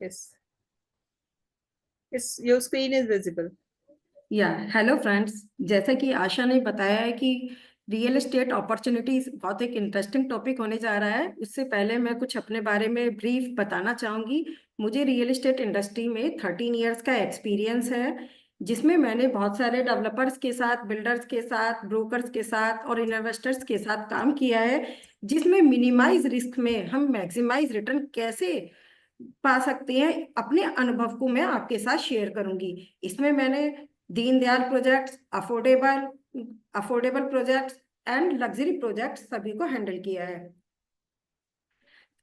Yes. Yes, your screen is visible. या hello friends, जैसा कि आशा ने बताया है कि रियल एस्टेट अपॉर्चुनिटीज बहुत एक इंटरेस्टिंग टॉपिक होने जा रहा है। उससे पहले मैं कुछ अपने बारे में ब्रीफ बताना चाहूँगी। मुझे रियल एस्टेट इंडस्ट्री में 13 इयर्स का एक्सपीरियंस है, जिसमें मैंने बहुत सारे डेवलपर्स के साथ, बिल्डर्स के साथ, ब्रोकर्स के साथ और इन्वेस्टर्स के साथ काम किया है, जिसमें मिनिमाइज रिस्क में हम मैक्सिमाइज रिटर्न कैसे पा सकते हैं, अपने अनुभव को मैं आपके साथ शेयर करूंगी। इसमें मैंने Deendayal projects, affordable affordable projects and luxury projects सभी को हैंडल किया है।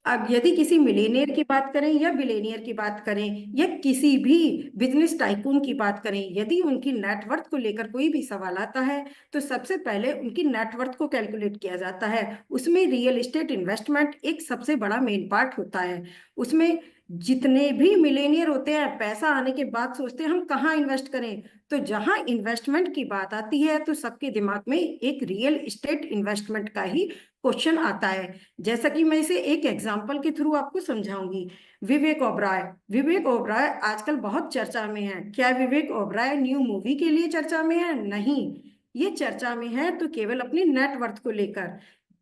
अब यदि किसी मिलेनियर की बात करें या बिलेनियर की बात करें या किसी भी बिजनेस टाइकून की बात करें, यदि उनकी नेटवर्थ को लेकर कोई भी सवाल आता है तो सबसे पहले उनकी नेटवर्थ को कैलकुलेट किया जाता है। उसमें रियल एस्टेट इन्वेस्टमेंट एक सबसे बड़ा मेन पार्ट होता है। उसमें जितने भी मिलेनियर होते हैं, पैसा आने के बाद सोचते हैं हम कहाँ इन्वेस्ट करें, तो जहां इन्वेस्टमेंट की बात आती है तो सबके दिमाग में एक रियल एस्टेट इन्वेस्टमेंट का ही क्वेश्चन आता है। जैसा कि मैं इसे एक एग्जांपल के थ्रू आपको समझाऊंगी। विवेक ओबराय आजकल बहुत चर्चा में है। क्या विवेक ओबराय न्यू मूवी के लिए चर्चा में है? नहीं, ये चर्चा में है तो केवल अपनी नेटवर्थ को लेकर।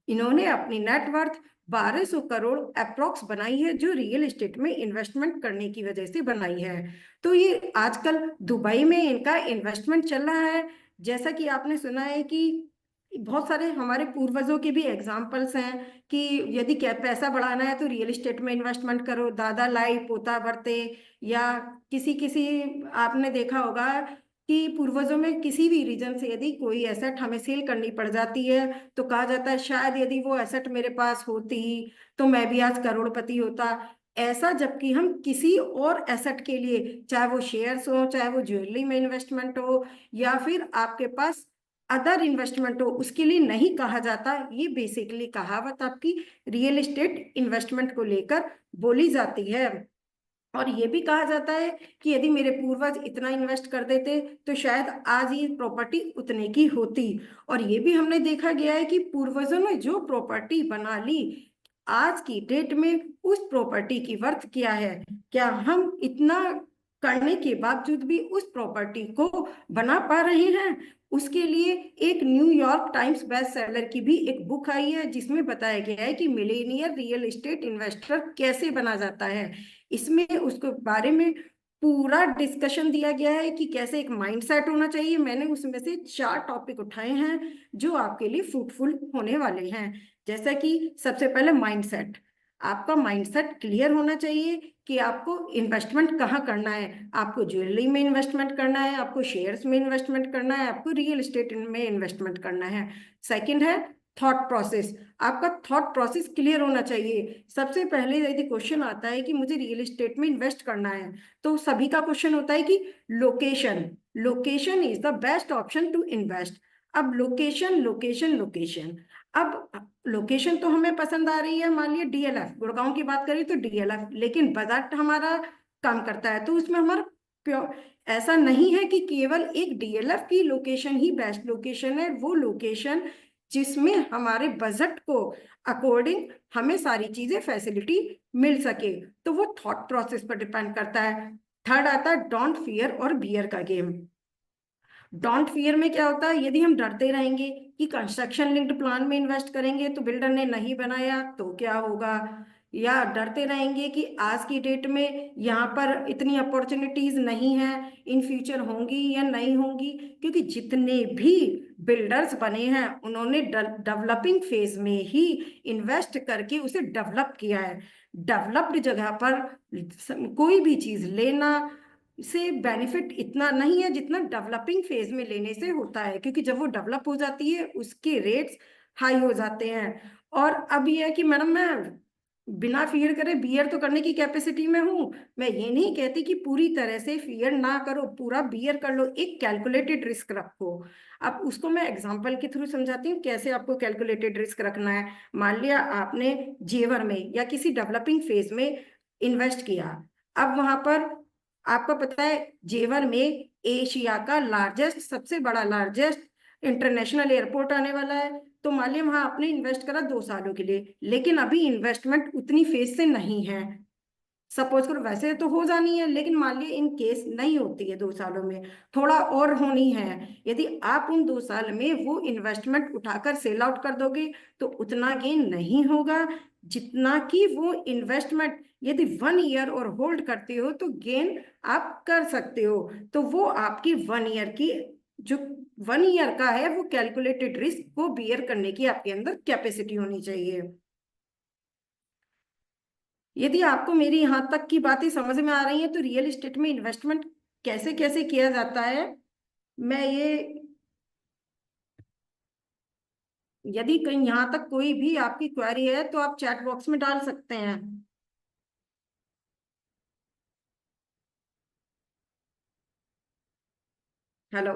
इन्होंने अपनी नेटवर्थ 1200 करोड़ अप्रोक्स बनाई है, जो रियल एस्टेट में इन्वेस्टमेंट करने की वजह से बनाई है। तो ये आजकल दुबई में इनका इन्वेस्टमेंट चल रहा है। जैसा कि आपने सुना है कि बहुत सारे हमारे पूर्वजों के भी एग्जाम्पल्स हैं कि यदि क्या पैसा बढ़ाना है तो रियल एस्टेट में इन्वेस्टमेंट करो, दादा लाई पोता बरते। या किसी किसी आपने देखा होगा कि पूर्वजों में किसी भी रीजन से यदि कोई एसेट हमें सेल करनी पड़ जाती है तो कहा जाता है शायद यदि वो एसेट मेरे पास होती तो मैं भी आज करोड़पति होता। ऐसा जबकि हम किसी और एसेट के लिए, चाहे वो शेयर्स हो, चाहे वो ज्वेलरी में इन्वेस्टमेंट हो या फिर आपके पास अदर इन्वेस्टमेंट हो, उसके लिए नहीं कहा जाता। ये बेसिकली कहावत आपकी रियल एस्टेट इन्वेस्टमेंट को लेकर बोली जाती है। और ये भी कहा जाता है कि यदि मेरे पूर्वज इतना इन्वेस्ट कर देते तो शायद आज ये प्रॉपर्टी उतने की होती। और ये भी हमने देखा गया है कि पूर्वजों ने जो प्रॉपर्टी बना ली, आज की डेट में उस प्रॉपर्टी की वर्थ क्या है? क्या हम इतना करने के बावजूद भी उस प्रॉपर्टी को बना पा रहे हैं? उसके लिए एक न्यूयॉर्क टाइम्स बेस्ट सेलर की भी एक बुक आई है, जिसमें बताया गया है कि मिलेनियर रियल एस्टेट इन्वेस्टर कैसे बना जाता है। इसमें उसके बारे में पूरा डिस्कशन दिया गया है कि कैसे एक माइंडसेट होना चाहिए। मैंने उसमें से 4 टॉपिक उठाए हैं जो आपके लिए फ्रूटफुल होने वाले हैं। जैसा कि सबसे पहले माइंडसेट, आपका माइंडसेट क्लियर होना चाहिए कि आपको इन्वेस्टमेंट कहाँ करना है। आपको ज्वेलरी में इन्वेस्टमेंट करना है, आपको शेयर्स में इन्वेस्टमेंट करना है, आपको रियल एस्टेट में इन्वेस्टमेंट करना है। सेकंड है थॉट प्रोसेस, आपका थॉट प्रोसेस क्लियर होना चाहिए। सबसे पहले यदि क्वेश्चन आता है कि मुझे रियल एस्टेट में इन्वेस्ट करना है तो सभी का क्वेश्चन होता है कि location, location is the best option to invest. अब लोकेशन लोकेशन लोकेशन, अब लोकेशन तो हमें पसंद आ रही है, मान लिया डीएलएफ, गुड़गांव की बात करें तो डीएलएफ, लेकिन बजट हमारा कम करता है तो उसमें हमारा ऐसा नहीं है कि केवल एक डीएलएफ की लोकेशन ही बेस्ट लोकेशन है। वो लोकेशन जिसमें हमारे बजट को अकॉर्डिंग हमें सारी चीजें फैसिलिटी मिल सके, तो वो थॉट प्रोसेस पर डिपेंड करता है। थर्ड आता है डोंट फियर और बियर का गेम। डोंट फियर में क्या होता है, यदि हम डरते रहेंगे कि कंस्ट्रक्शन लिंक्ड प्लान में इन्वेस्ट करेंगे तो बिल्डर ने नहीं बनाया तो क्या होगा, या डरते रहेंगे कि आज की डेट में यहाँ पर इतनी अपॉर्चुनिटीज नहीं है, इन फ्यूचर होंगी या नहीं होंगी। क्योंकि जितने भी बिल्डर्स बने हैं उन्होंने डेवलपिंग फेज में ही इन्वेस्ट करके उसे डेवलप किया है। डेवलप्ड जगह पर कोई भी चीज लेना से बेनिफिट इतना नहीं है जितना डेवलपिंग फेज में लेने से होता है, क्योंकि जब वो डेवलप हो जाती है उसके रेट्स हाई हो जाते हैं। और अब ये है कि मैडम मैं बिना फियर करे बियर तो करने की कैपेसिटी में हूँ। मैं ये नहीं कहती कि पूरी तरह से फियर ना करो, पूरा बियर कर लो, एक कैलकुलेटेड रिस्क रखो। अब उसको मैं एग्जांपल के थ्रू समझाती हूँ कैसे आपको कैलकुलेटेड रिस्क रखना है। मान लिया आपने जेवर में या किसी डेवलपिंग फेज में इन्वेस्ट किया। अब वहां पर आपको पता है जेवर में एशिया का लार्जेस्ट, सबसे बड़ा लार्जेस्ट इंटरनेशनल एयरपोर्ट आने वाला है। तो मान लिया वहां आपने इन्वेस्ट करा 2 सालों के लिए, लेकिन अभी इन्वेस्टमेंट उतनी फेज से नहीं है। सपोज करो, वैसे तो हो जानी है, लेकिन मान लिया इन केस नहीं होती है 2 सालों में, थोड़ा और होनी है। यदि आप उन 2 साल में वो इन्वेस्टमेंट उठाकर सेल आउट कर दोगे तो उतना गेन नहीं होगा जितना कि वो इन्वेस्टमेंट यदि 1 ईयर और होल्ड करते हो तो गेन आप कर सकते हो। तो वो आपकी 1 ईयर की जो 1 ईयर का है वो कैलकुलेटेड रिस्क को बियर करने की आपके अंदर कैपेसिटी होनी चाहिए। यदि आपको मेरी यहाँ तक की बातें समझ में आ रही हैं तो रियल एस्टेट में इन्वेस्टमेंट कैसे कैसे किया जाता है, मैं ये, यदि कहीं यहाँ तक कोई भी आपकी क्वेरी है तो आप चैट बॉक्स में डाल सकते हैं। हेलो।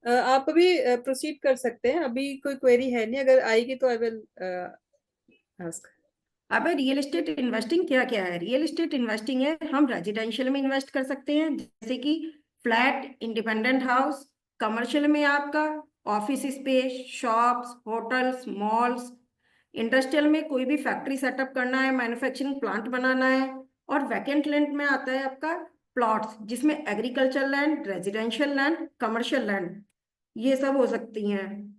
आप अभी प्रोसीड कर सकते हैं, अभी कोई क्वेरी है नहीं, अगर आएगी तो आई विल आस्क। अब रियल एस्टेट इन्वेस्टिंग क्या क्या है? रियल एस्टेट इन्वेस्टिंग है, हम रेजिडेंशियल में इन्वेस्ट कर सकते हैं जैसे कि फ्लैट, इंडिपेंडेंट हाउस। कमर्शियल में आपका office space, shops, hotels, malls. Industrial में कोई भी फैक्ट्री सेटअप करना है, मैन्युफैक्चरिंग प्लांट बनाना है। और वैकेंट लैंड में आता है आपका प्लॉट्स, जिसमें agriculture land, residential land, commercial land, ये सब हो सकती हैं।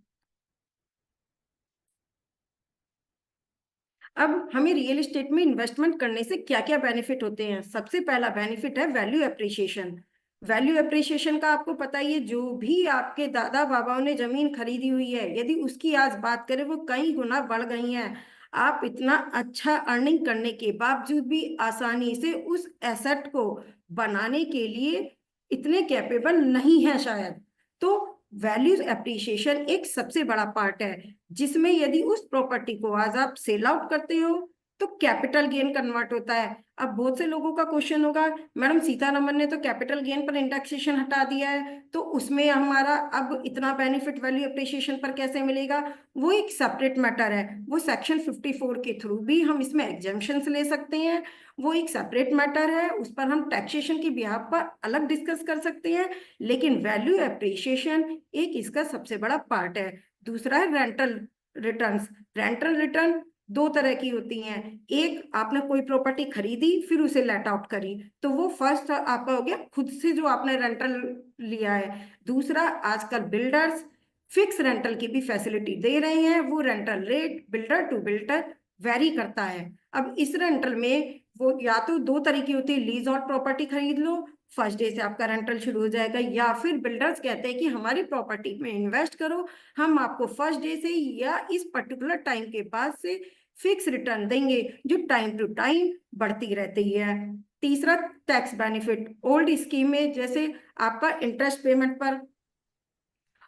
अब हमें रियल एस्टेट में इन्वेस्टमेंट करने से क्या क्या बेनिफिट होते हैं? सबसे पहला बेनिफिट है वैल्यू एप्रिसिएशन। वैल्यू एप्रिसिएशन का आपको पता ही है, जो भी आपके दादा बाबाओं ने जमीन खरीदी हुई है यदि उसकी आज बात करें वो कई गुना बढ़ गई है। आप इतना अच्छा अर्निंग करने के बावजूद भी आसानी से उस एसेट को बनाने के लिए इतने कैपेबल नहीं है शायद। तो वैल्यू एप्रिसिएशन एक सबसे बड़ा पार्ट है, जिसमें यदि उस प्रॉपर्टी को आज आप सेल आउट करते हो तो कैपिटल गेन कन्वर्ट होता है। अब बहुत से लोगों का क्वेश्चन होगा, मैडम सीतारमन ने तो कैपिटल गेन पर इंडेक्सेशन हटा दिया है तो उसमें हमारा अब इतना बेनिफिट वैल्यू एप्रिसिएशन पर कैसे मिलेगा? वो एक सेपरेट मैटर है, वो सेक्शन 54 के थ्रू भी हम इसमें एग्जेम्पशंस ले सकते हैं। वो एक सेपरेट मैटर है, उस पर हम टैक्सेशन की बिहाफ पर अलग डिस्कस कर सकते हैं। लेकिन वैल्यू एप्रिसिएशन एक इसका सबसे बड़ा पार्ट है। दूसरा है रेंटल रिटर्न्स। रेंटल रिटर्न 2 तरह की होती हैं। एक, आपने कोई प्रॉपर्टी खरीदी फिर उसे लेट आउट करी, तो वो फर्स्ट आपका हो गया खुद से जो आपने रेंटल लिया है। दूसरा, आजकल बिल्डर्स फिक्स रेंटल की भी फैसिलिटी दे रहे हैं, वो rental rate builder to builder vary करता है। अब इस रेंटल में वो या तो 2 तरीके होती है, लीज और प्रॉपर्टी खरीद लो, फर्स्ट डे से आपका रेंटल शुरू हो जाएगा, या फिर बिल्डर्स कहते हैं कि हमारी प्रॉपर्टी में इन्वेस्ट करो, हम आपको फर्स्ट डे से या इस पर्टिकुलर टाइम के बाद से फिक्स रिटर्न देंगे जो टाइम टू टाइम बढ़ती रहती है। तीसरा, टैक्स बेनिफिट। ओल्ड स्कीम में जैसे आपका इंटरेस्ट पेमेंट पर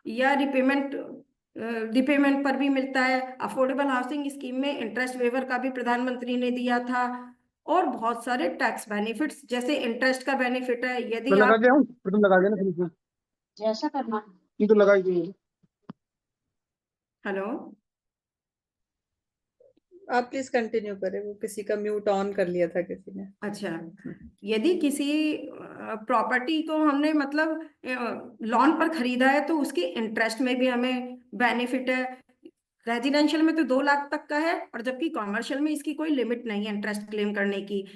या रिपेमेंट पर भी मिलता है। अफोर्डेबल हाउसिंग स्कीम में इंटरेस्ट वेवर का भी प्रधानमंत्री ने दिया था। और बहुत सारे टैक्स बेनिफिट्स जैसे इंटरेस्ट का बेनिफिट है, मैं यदि लगा आप, के आऊं, फिर तुम लगा के ना फिर जैसा करना नहीं तो लगा ही दो। हेलो। आप प्लीज कंटिन्यू करें, वो किसी का म्यूट ऑन कर लिया था किसी ने। अच्छा, यदि किसी प्रॉपर्टी को हमने मतलब लोन पर खरीदा है तो उसके इंटरेस्ट में भी हमें बेनिफिट है। रेजिडेंशियल में तो 2 लाख तक का है, और जबकि कॉमर्शियल में इसकी कोई लिमिट नहीं है इंटरेस्ट क्लेम करने की।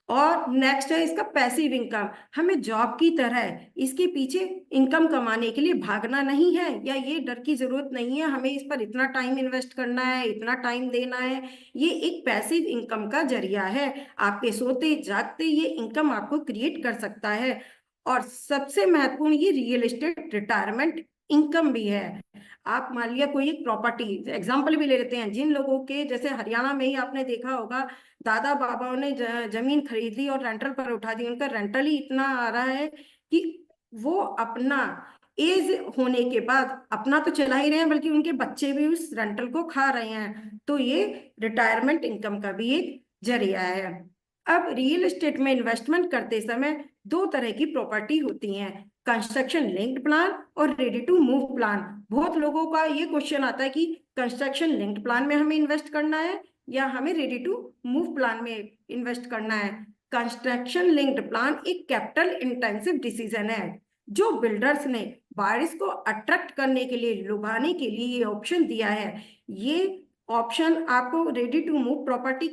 और नेक्स्ट है इसका पैसिव इनकम। हमें जॉब की तरह इसके पीछे इनकम कमाने के लिए भागना नहीं है, या ये डर की जरूरत नहीं है हमें इस पर इतना टाइम इन्वेस्ट करना है, इतना टाइम देना है। ये एक पैसिव इनकम का जरिया है, आपके सोते जागते ये इनकम आपको क्रिएट कर सकता है। और सबसे महत्वपूर्ण, ये रियल एस्टेट रिटायरमेंट इनकम भी है। आप मान लिया कोई एक प्रॉपर्टी, एग्जाम्पल भी ले लेते हैं, जिन लोगों के जैसे हरियाणा में ही आपने देखा होगा, दादा बाबाओं ने जमीन खरीद ली और रेंटल पर उठा दी, उनका रेंटल ही इतना आ रहा है कि वो अपना एज होने के बाद अपना तो चला ही रहे हैं बल्कि उनके बच्चे भी उस रेंटल को खा रहे हैं। तो ये रिटायरमेंट इनकम का भी एक जरिया है। अब रियल एस्टेट में इन्वेस्टमेंट करते समय 2 तरह की प्रॉपर्टी होती हैं, कंस्ट्रक्शन लिंक्ड प्लान और रेडी टू मूव प्लान। बहुत लोगों का ये क्वेश्चन आता है कि कंस्ट्रक्शन लिंक्ड प्लान में हमें इन्वेस्ट करना है या हमें रेडी टू मूव प्लान में इन्वेस्ट करना है। कंस्ट्रक्शन लिंक्ड प्लान एक कैपिटल इंटेंसिव डिसीजन है, जो बिल्डर्स ने बारिश को अट्रैक्ट करने के लिए, लुभाने के लिए ये ऑप्शन दिया है। ये ऑप्शन आपको रेडी टू मूव प्रॉपर्टी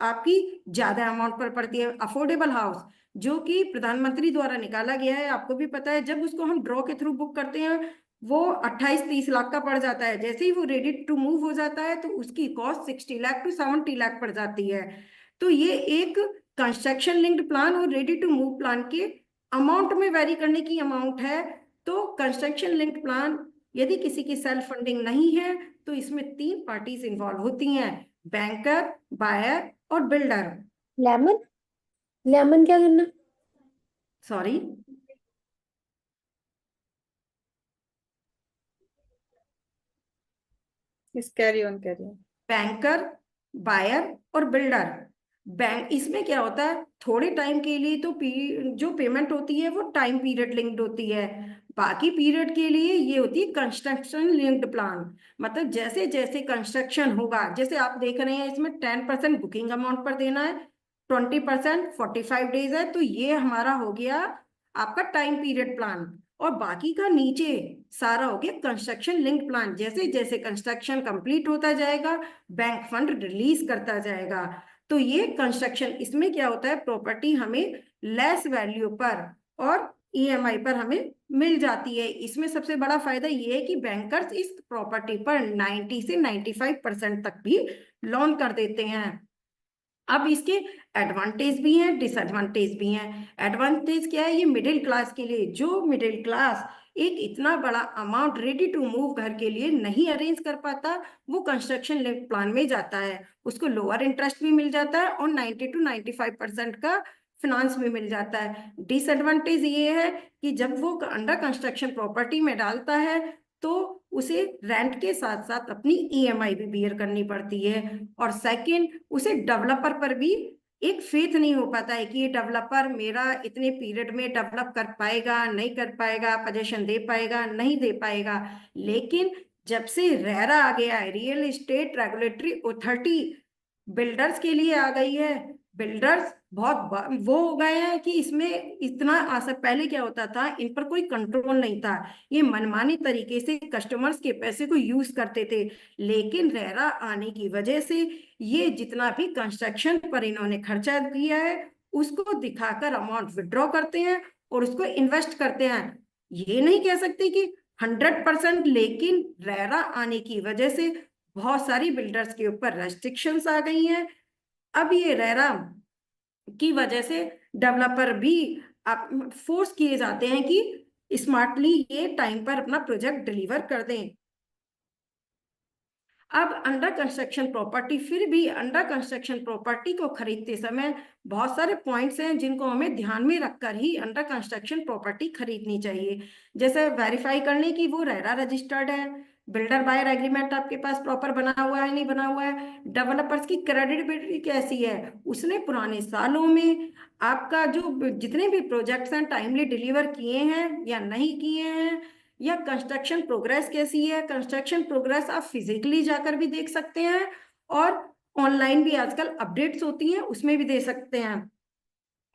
आपकी ज्यादा अमाउंट पर पड़ती है। अफोर्डेबल हाउस जो कि प्रधानमंत्री द्वारा निकाला गया है, आपको भी पता है, जब उसको हम ड्रॉ के थ्रू बुक करते हैं वो 28-30 लाख का पड़ जाता है। जैसे ही वो रेडी टू मूव हो जाता है तो उसकी कॉस्ट 60 लाख टू 70 लाख पड़ जाती है। तो ये एक कंस्ट्रक्शन लिंक्ड प्लान और रेडी टू मूव प्लान के अमाउंट में वेरी करने की अमाउंट है। तो कंस्ट्रक्शन लिंक्ड प्लान यदि किसी की सेल्फ फंडिंग नहीं है तो इसमें 3 पार्टीज इन्वॉल्व होती हैं, बैंकर, बायर और बिल्डर। लेमन, लेमन क्या करना? Sorry, carry on carry on. Banker, buyer और बिल्डर। बैंक इसमें क्या होता है, थोड़े टाइम के लिए तो जो पेमेंट होती है वो टाइम पीरियड लिंक्ड होती है, बाकी पीरियड के लिए ये होती है कंस्ट्रक्शन लिंक्ड प्लान। मतलब जैसे जैसे कंस्ट्रक्शन होगा, जैसे आप देख रहे हैं इसमें 10% बुकिंग अमाउंट पर देना है, 20% 45 डेज है, तो ये हमारा हो गया आपका टाइम पीरियड प्लान। और बाकी का नीचे सारा हो गया कंस्ट्रक्शन लिंक्ड प्लान। जैसे जैसे कंस्ट्रक्शन कंप्लीट होता जाएगा बैंक फंड रिलीज करता जाएगा। तो ये कंस्ट्रक्शन, इसमें क्या होता है, प्रॉपर्टी हमें लेस वैल्यू पर और ईएमआई पर हमें मिल जाती है। इसमें सबसे बड़ा फायदा ये है कि बैंकर्स इस प्रॉपर्टी पर 90 से 95% तक भी लोन कर देते हैं। अब इसके एडवांटेज भी हैं, डिसएडवांटेज भी हैं। एडवांटेज क्या है, ये मिडिल क्लास के लिए, जो मिडिल क्लास एक इतना बड़ा अमाउंट रेडी टू मूव घर के लिए नहीं अरेंज कर पाता, वो कंस्ट्रक्शन लिंक्ड प्लान में जाता है, उसको लोअर इंटरेस्ट भी मिल जाता है और 90 to 95% का फिनांस भी मिल जाता है। डिसएडवांटेज ये है कि जब वो अंडर कंस्ट्रक्शन प्रॉपर्टी में डालता है तो उसे रेंट के साथ साथ अपनी ईएमआई भी बियर करनी पड़ती है। और सेकंड, उसे डेवलपर पर भी एक फेथ नहीं हो पाता है कि ये डेवलपर मेरा इतने पीरियड में डेवलप कर पाएगा, नहीं कर पाएगा, पोजीशन दे पाएगा, नहीं दे पाएगा। लेकिन जब से रेरा आ गया है, real estate regulatory authority, builders के लिए आ गई है, बिल्डर्स बहुत वो हो गए हैं कि इसमें इतना आसर, पहले क्या होता था, इन पर कोई कंट्रोल नहीं था, ये मनमानी तरीके से कस्टमर्स के पैसे को यूज करते थे। लेकिन रेरा आने की वजह से ये जितना भी कंस्ट्रक्शन पर इन्होंने खर्चा किया है उसको दिखाकर अमाउंट विड्रॉ करते हैं और उसको इन्वेस्ट करते हैं। ये नहीं कह सकते कि 100%, लेकिन रेरा आने की वजह से बहुत सारी बिल्डर्स के ऊपर रेस्ट्रिक्शंस आ गई हैं। अब ये रेरा की वजह से डेवलपर भी फोर्स किए जाते हैं कि स्मार्टली ये टाइम पर अपना प्रोजेक्ट डिलीवर कर दें। अब अंडर कंस्ट्रक्शन प्रॉपर्टी, फिर भी अंडर कंस्ट्रक्शन प्रॉपर्टी को खरीदते समय बहुत सारे पॉइंट्स हैं जिनको हमें ध्यान में रखकर ही अंडर कंस्ट्रक्शन प्रॉपर्टी खरीदनी चाहिए। जैसे वेरीफाई करने की वो रेरा रजिस्टर्ड है, बिल्डर बायर एग्रीमेंट आपके पास प्रॉपर बना हुआ है नहीं बना हुआ है, डेवलपर्स की क्रेडिबिलिटी कैसी है, उसने पुराने सालों में आपका जो जितने भी प्रोजेक्ट्स हैं टाइमली डिलीवर किए हैं या नहीं किए हैं, या कंस्ट्रक्शन प्रोग्रेस कैसी है। कंस्ट्रक्शन प्रोग्रेस आप फिजिकली जाकर भी देख सकते हैं और ऑनलाइन भी आजकल अपडेट्स होती हैं उसमें भी दे सकते हैं।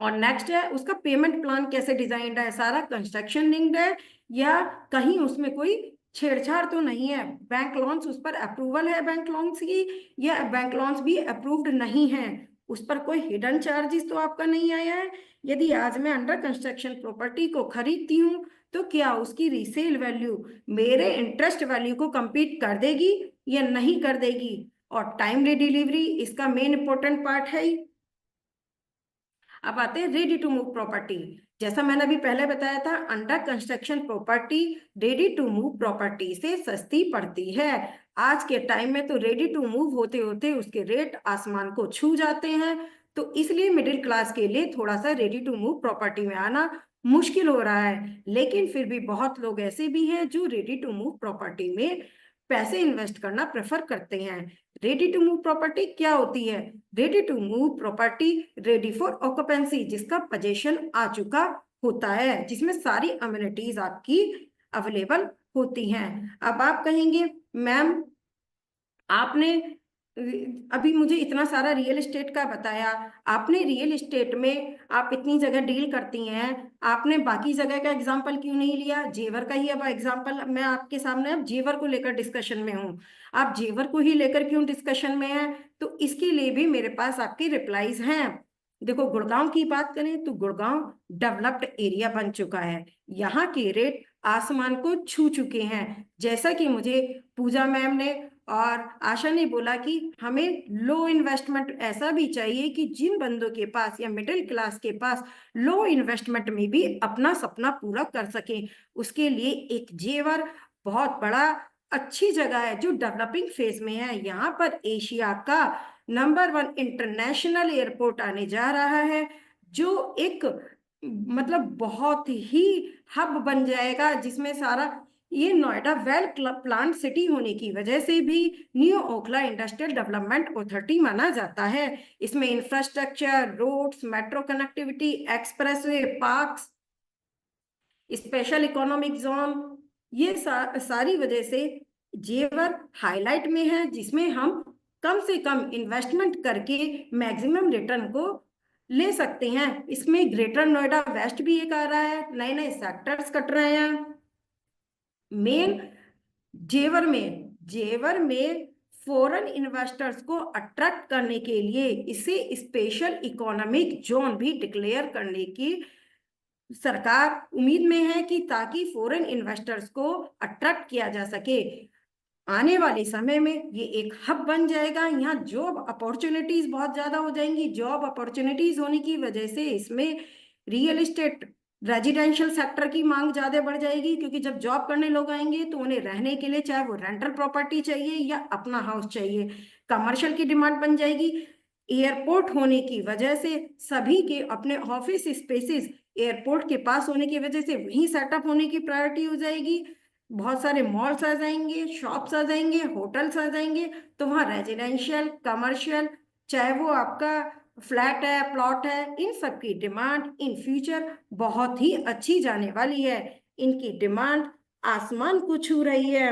और नेक्स्ट है उसका पेमेंट प्लान कैसे डिजाइंड है, सारा कंस्ट्रक्शन लिंक्ड है या कहीं उसमें कोई छेड़छाड़ तो नहीं है, बैंक लोन्स उस पर अप्रूवल है बैंक लोन्स की, या बैंक लोन्स भी अप्रूव्ड नहीं है, उस पर कोई हिडन चार्जेस तो आपका नहीं आया है। यदि आज मैं अंडर कंस्ट्रक्शन प्रॉपर्टी को खरीदती हूँ तो क्या उसकी रीसेल वैल्यू मेरे इंटरेस्ट वैल्यू को कंपीट कर देगी या नहीं कर देगी। और टाइमली डिलीवरी इसका मेन इंपॉर्टेंट पार्ट है ही। अब आते हैं रेडी टू मूव प्रॉपर्टी। जैसा मैंने अभी पहले बताया था, under construction property ready to move property से सस्ती पड़ती है। आज के टाइम में तो रेडी टू मूव होते होते उसके रेट आसमान को छू जाते हैं, तो इसलिए मिडिल क्लास के लिए थोड़ा सा रेडी टू मूव प्रॉपर्टी में आना मुश्किल हो रहा है। लेकिन फिर भी बहुत लोग ऐसे भी हैं जो रेडी टू मूव प्रॉपर्टी में पैसे इन्वेस्ट करना प्रेफर करते हैं। रेडी टू मूव प्रॉपर्टी क्या होती है, ready to move property ready for occupancy, जिसका पोजीशन आ चुका होता है, जिसमें सारी अम्यूनिटीज आपकी अवेलेबल होती हैं। अब आप कहेंगे मैम आपने अभी मुझे इतना सारा रियल एस्टेट का बताया आपने। रियल एस्टेट में आप इतनी जगह डील करती हैं, आपने बाकी जगह का एग्जाम्पल क्यों नहीं लिया? जेवर का ही अब एग्जाम्पल मैं आपके सामने अब जेवर को लेकर डिस्कशन में हूँ, आप जेवर को ही लेकर क्यों डिस्कशन में हैं? तो इसके लिए भी मेरे पास आपकी रिप्लाईज हैं। देखो, गुड़गांव की बात करें तो गुड़गांव डेवलप्ड एरिया बन चुका है, यहाँ के रेट आसमान को छू चुके हैं। जैसा कि मुझे पूजा मैम ने और आशा ने बोला कि हमें लो इन्वेस्टमेंट ऐसा भी चाहिए कि जिन बंदों के पास या मिडिल क्लास के पास लो इन्वेस्टमेंट में भी अपना सपना पूरा कर सके, उसके लिए एक जेवर बहुत बड़ा अच्छी जगह है जो डेवलपिंग फेज में है। यहाँ पर एशिया का नंबर 1 इंटरनेशनल एयरपोर्ट आने जा रहा है, जो एक मतलब बहुत ही हब बन जाएगा, जिसमें सारा ये नोएडा वेल प्लान सिटी होने की वजह से भी new Okhla industrial development authority माना जाता है। इसमें infrastructure, roads, metro connectivity, expressway, parks, special economic zone, ये सारी वजह से जेवर हाईलाइट में है, जिसमें हम कम से कम इन्वेस्टमेंट करके मैक्सिमम रिटर्न को ले सकते हैं। इसमें ग्रेटर नोएडा वेस्ट भी एक आ रहा है, नए नए सेक्टर्स कट रहे हैं। मेन जेवर में फॉरेन इन्वेस्टर्स को अट्रैक्ट करने के लिए इसे स्पेशल इकोनॉमिक जोन भी डिक्लेयर करने की सरकार उम्मीद में है, कि ताकि फॉरेन इन्वेस्टर्स को अट्रैक्ट किया जा सके। आने वाले समय में ये एक हब बन जाएगा, यहाँ जॉब अपॉर्चुनिटीज बहुत ज्यादा हो जाएंगी। जॉब अपॉर्चुनिटीज होने की वजह से इसमें रियल एस्टेट रेजिडेंशियल सेक्टर की मांग ज्यादा बढ़ जाएगी, क्योंकि जब जॉब करने लोग आएंगे तो उन्हें रहने के लिए चाहे वो रेंटल प्रॉपर्टी चाहिए या अपना हाउस चाहिए, कमर्शियल की डिमांड बन जाएगी। एयरपोर्ट होने की वजह से सभी के अपने ऑफिस स्पेसेस एयरपोर्ट के पास होने की वजह से वहीं सेटअप होने की प्रायोरिटी हो जाएगी। बहुत सारे मॉल्स आ जाएंगे, शॉप्स आ जाएंगे, होटल्स आ जाएंगे, तो वहाँ रेजिडेंशियल, कमर्शियल, चाहे वो आपका फ्लैट है, प्लॉट है, इन सब की डिमांड इन फ्यूचर बहुत ही अच्छी जाने वाली है। इनकी डिमांड आसमान को छू रही है।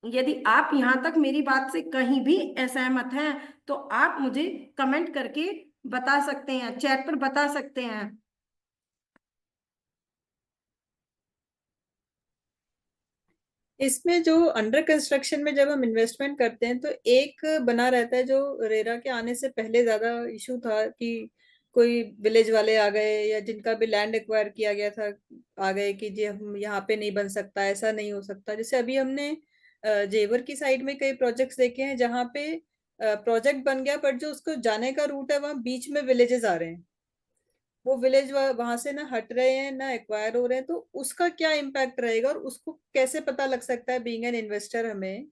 यदि आप यहाँ तक मेरी बात से कहीं भी असहमत हैं तो आप मुझे कमेंट करके बता सकते हैं, चैट पर बता सकते हैं। इसमें जो अंडर कंस्ट्रक्शन में जब हम इन्वेस्टमेंट करते हैं तो एक बना रहता है, जो रेरा के आने से पहले ज्यादा इशू था कि कोई विलेज वाले आ गए या जिनका भी लैंड एक्वायर किया गया था आ गए कि जी हम यहाँ पे नहीं बन सकता, ऐसा नहीं हो सकता। जैसे अभी हमने जेवर की साइड में कई प्रोजेक्ट्स देखे हैं जहाँ पे प्रोजेक्ट बन गया, पर जो उसको जाने का रूट है वहाँ बीच में विलेजेस आ रहे हैं, वो विलेज वहां से ना हट रहे हैं ना एक्वायर हो रहे हैं। तो उसका क्या इम्पैक्ट रहेगा और उसको कैसे पता लग सकता है बीइंग एन इन्वेस्टर हमें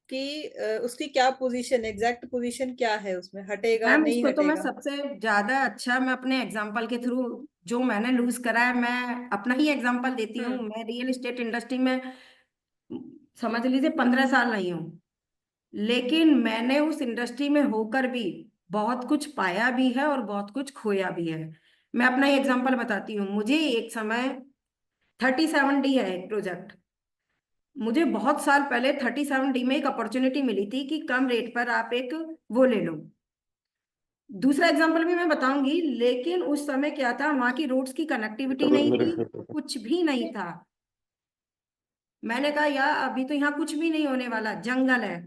कि उसकी क्या पोजीशन, एग्जैक्ट पोजीशन क्या है, उसमें हटेगा मैम, नहीं इसको तो मैं हटेगा? सबसे ज्यादा अच्छा मैं अपने एग्जांपल के थ्रू, जो मैंने लूज करा है, मैं अपना ही एग्जांपल देती हूँ। हम्म। मैं रियल एस्टेट इंडस्ट्री में समझ लीजिए 15 साल रही हूँ, लेकिन मैंने उस इंडस्ट्री में होकर भी बहुत कुछ पाया भी है और बहुत कुछ खोया भी है। मैं अपना ही एग्जांपल बताती हूँ। मुझे एक समय 37D है एक प्रोजेक्ट, मुझे बहुत साल पहले 37D में एक अपॉर्चुनिटी मिली थी कि कम रेट पर आप एक वो ले लो। दूसरा एग्जांपल भी मैं बताऊंगी, लेकिन उस समय क्या था, वहां की रोड्स की कनेक्टिविटी नहीं थी, कुछ भी नहीं था। मैंने कहा यार अभी तो यहाँ कुछ भी नहीं होने वाला, जंगल है,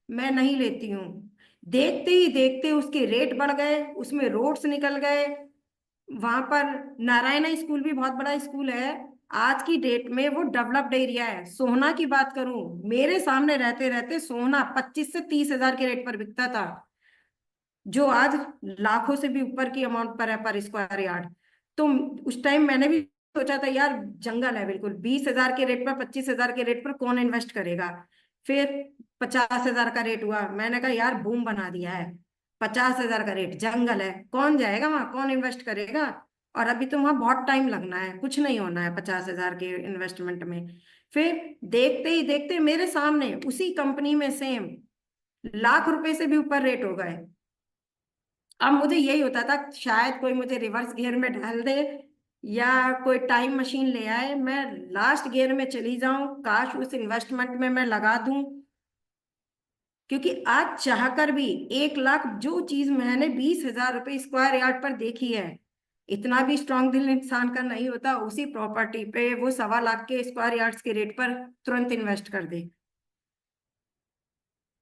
मैं नहीं लेती हूँ। देखते ही देखते उसके रेट बढ़ गए, उसमें रोड्स निकल गए। वहां पर नारायणा स्कूल भी बहुत बड़ा स्कूल है, आज की डेट में वो डेवलप्ड एरिया है। सोना की बात करूं, मेरे सामने रहते रहते सोना 25 से 30 हजार के रेट पर बिकता था, जो आज लाखों से भी ऊपर की अमाउंट पर है पर स्क्वायर यार्ड। तो उस टाइम मैंने भी सोचा था यार जंगल है बिल्कुल, 20 हजार के रेट पर, 25 हजार के रेट पर कौन इन्वेस्ट करेगा। फिर 50 हजार का रेट हुआ, मैंने कहा यार बूम बना दिया है, 50 हजार का रेट, जंगल है, कौन जाएगा वहां, कौन इन्वेस्ट करेगा। और अभी तो वहां बहुत टाइम लगना है, कुछ नहीं होना है 50 हजार के इन्वेस्टमेंट में। फिर देखते ही देखते मेरे सामने उसी कंपनी में सेम लाख रुपए से भी ऊपर रेट हो गए। अब मुझे यही होता था शायद कोई मुझे रिवर्स गियर में ढाल दे या कोई टाइम मशीन ले आए, मैं लास्ट गियर में चली जाऊं, काश उस इन्वेस्टमेंट में मैं लगा दूं, क्योंकि आज चाहकर भी 1 लाख, जो चीज मैंने 20,000 रुपये स्क्वायर यार्ड पर देखी है, इतना भी स्ट्रांग दिल इंसान का नहीं होता उसी प्रॉपर्टी पे वो 1.25 लाख के स्क्वायर यार्ड्स के रेट पर तुरंत इन्वेस्ट कर दे।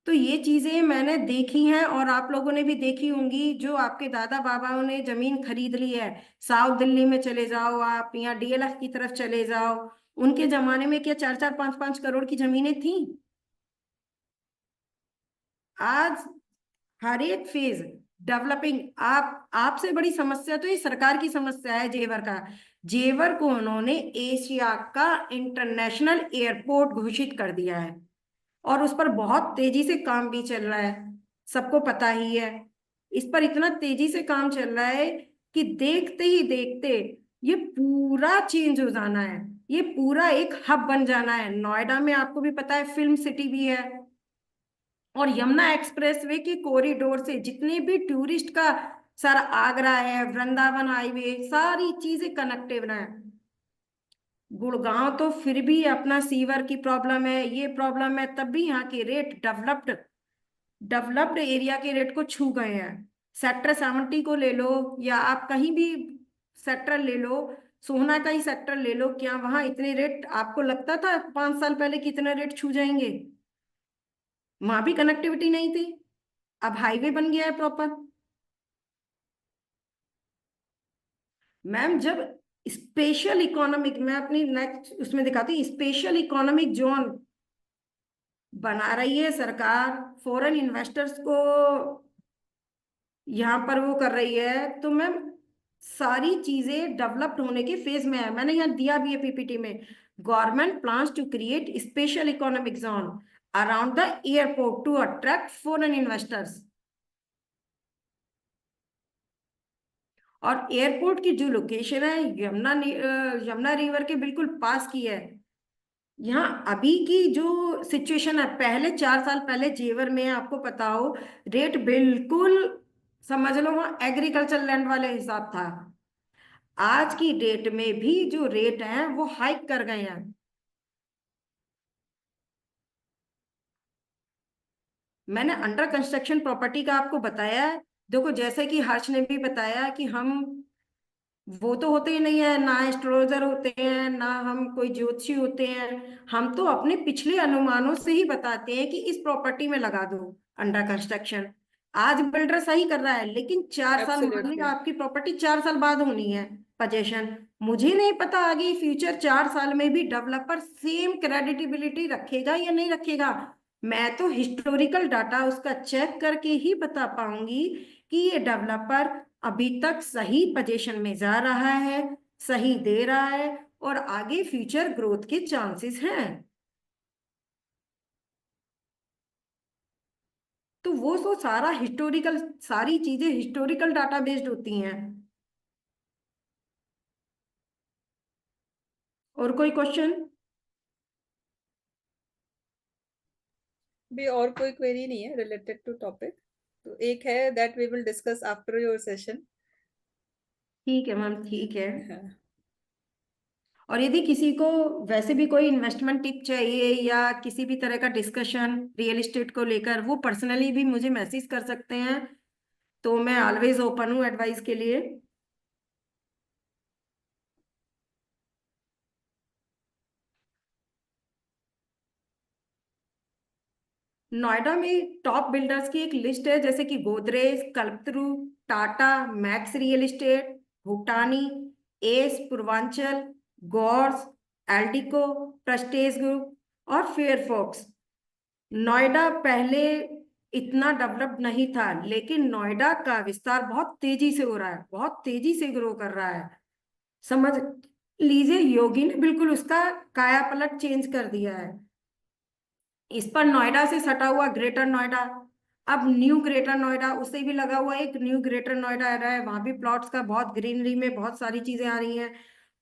तो ये चीजें मैंने देखी हैं और आप लोगों ने भी देखी होंगी। जो आपके दादा बाबाओं ने जमीन खरीद ली है, साउथ दिल्ली में चले जाओ आप, या डीएलएफ की तरफ चले जाओ, उनके जमाने में क्या 4-4 5-5 करोड़ की जमीनें थी? आज हर एक फेज डेवलपिंग। आप आपसे बड़ी समस्या तो ये सरकार की समस्या है जेवर का। जेवर को उन्होंने एशिया का इंटरनेशनल एयरपोर्ट घोषित कर दिया है और उस पर बहुत तेजी से काम भी चल रहा है, सबको पता ही है। इस पर इतना तेजी से काम चल रहा है कि देखते ही देखते ये पूरा चेंज हो जाना है, ये पूरा एक हब बन जाना है। नोएडा में आपको भी पता है फिल्म सिटी भी है, और यमुना एक्सप्रेसवे के कॉरिडोर से जितने भी टूरिस्ट का सारा आगरा है, वृंदावन हाईवे, सारी चीजें कनेक्टिव है। गुड़गांव तो फिर भी अपना सीवर की प्रॉब्लम है, ये प्रॉब्लम है, तब भी यहाँ के रेट डेवलप्ड एरिया के रेट को छू गए हैं। सेक्टर 70 को ले लो या आप कहीं भी सेक्टर ले लो, सोहना का ही सेक्टर ले लो, क्या वहां इतने रेट आपको लगता था 5 साल पहले कितने रेट छू जाएंगे? वहां भी कनेक्टिविटी नहीं थी, अब हाईवे बन गया है प्रॉपर। मैम जब स्पेशल इकोनॉमिक, मैं अपनी नेक्स्ट उसमें दिखाती हूँ, स्पेशल इकोनॉमिक जोन बना रही है सरकार, फॉरेन इन्वेस्टर्स को यहाँ पर वो कर रही है, तो मैम सारी चीजें डेवलप्ड होने के फेज में है। मैंने यहाँ दिया भी है पीपीटी में, government plans to create special economic zone around the airport to attract foreign investors. और एयरपोर्ट की जो लोकेशन है यमुना रिवर के बिल्कुल पास की है। यहाँ अभी की जो सिचुएशन है, पहले 4 साल पहले जेवर में आपको पता हो रेट बिल्कुल समझ लो वहाँ एग्रीकल्चर लैंड वाले हिसाब था। आज की डेट में भी जो रेट है वो हाइक कर गए हैं। मैंने अंडर कंस्ट्रक्शन प्रॉपर्टी का आपको बताया है। देखो जैसे कि हर्ष ने भी बताया कि हम वो तो होते ही नहीं है, ना एस्ट्रोलॉजर होते हैं, ना हम कोई ज्योतिषी होते हैं। हम तो अपने पिछले अनुमानों से ही बताते हैं कि इस प्रॉपर्टी में लगा दो अंडर कंस्ट्रक्शन। आज बिल्डर सही कर रहा है, लेकिन 4 साल, मान ली एब्सोल्युटली। आपकी प्रॉपर्टी 4 साल बाद होनी है पोजेशन, मुझे नहीं पता आगे फ्यूचर 4 साल में भी डेवलपर सेम क्रेडिटेबिलिटी रखेगा या नहीं रखेगा। मैं तो हिस्टोरिकल डाटा उसका चेक करके ही बता पाऊंगी कि ये डेवलपर अभी तक सही पोजीशन में जा रहा है, सही दे रहा है, और आगे फ्यूचर ग्रोथ के चांसेस हैं। तो वो तो सारा हिस्टोरिकल, सारी चीजें हिस्टोरिकल डाटा बेस्ड होती हैं। और कोई क्वेश्चन? भी और कोई क्वेरी नहीं है रिलेटेड टू टॉपिक, तो एक है that we will discuss after your session. ठीक है मैम, ठीक है। हाँ। और यदि किसी को वैसे भी कोई इन्वेस्टमेंट टिप चाहिए या किसी भी तरह का डिस्कशन रियल एस्टेट को लेकर, वो पर्सनली भी मुझे मैसेज कर सकते हैं, तो मैं ऑलवेज ओपन हूँ एडवाइस के लिए। नोएडा में टॉप बिल्डर्स की एक लिस्ट है, जैसे कि Godrej, Kalpataru, Tata, Max real estate, Bhutani, Ace Purvanchal, Gaurs, Eldeco, Prestige group और फेयरफॉक्स। नोएडा पहले इतना डेवलप्ड नहीं था, लेकिन नोएडा का विस्तार बहुत तेजी से हो रहा है, बहुत तेजी से ग्रो कर रहा है। समझ लीजिए योगी ने बिल्कुल उसका काया पलट चेंज कर दिया है। इस पर नोएडा से सटा हुआ ग्रेटर नोएडा, अब न्यू ग्रेटर नोएडा, उसे भी लगा हुआ एक न्यू ग्रेटर नोएडा आ रहा है। वहां भी प्लॉट्स का बहुत ग्रीनरी में बहुत सारी चीजें आ रही हैं,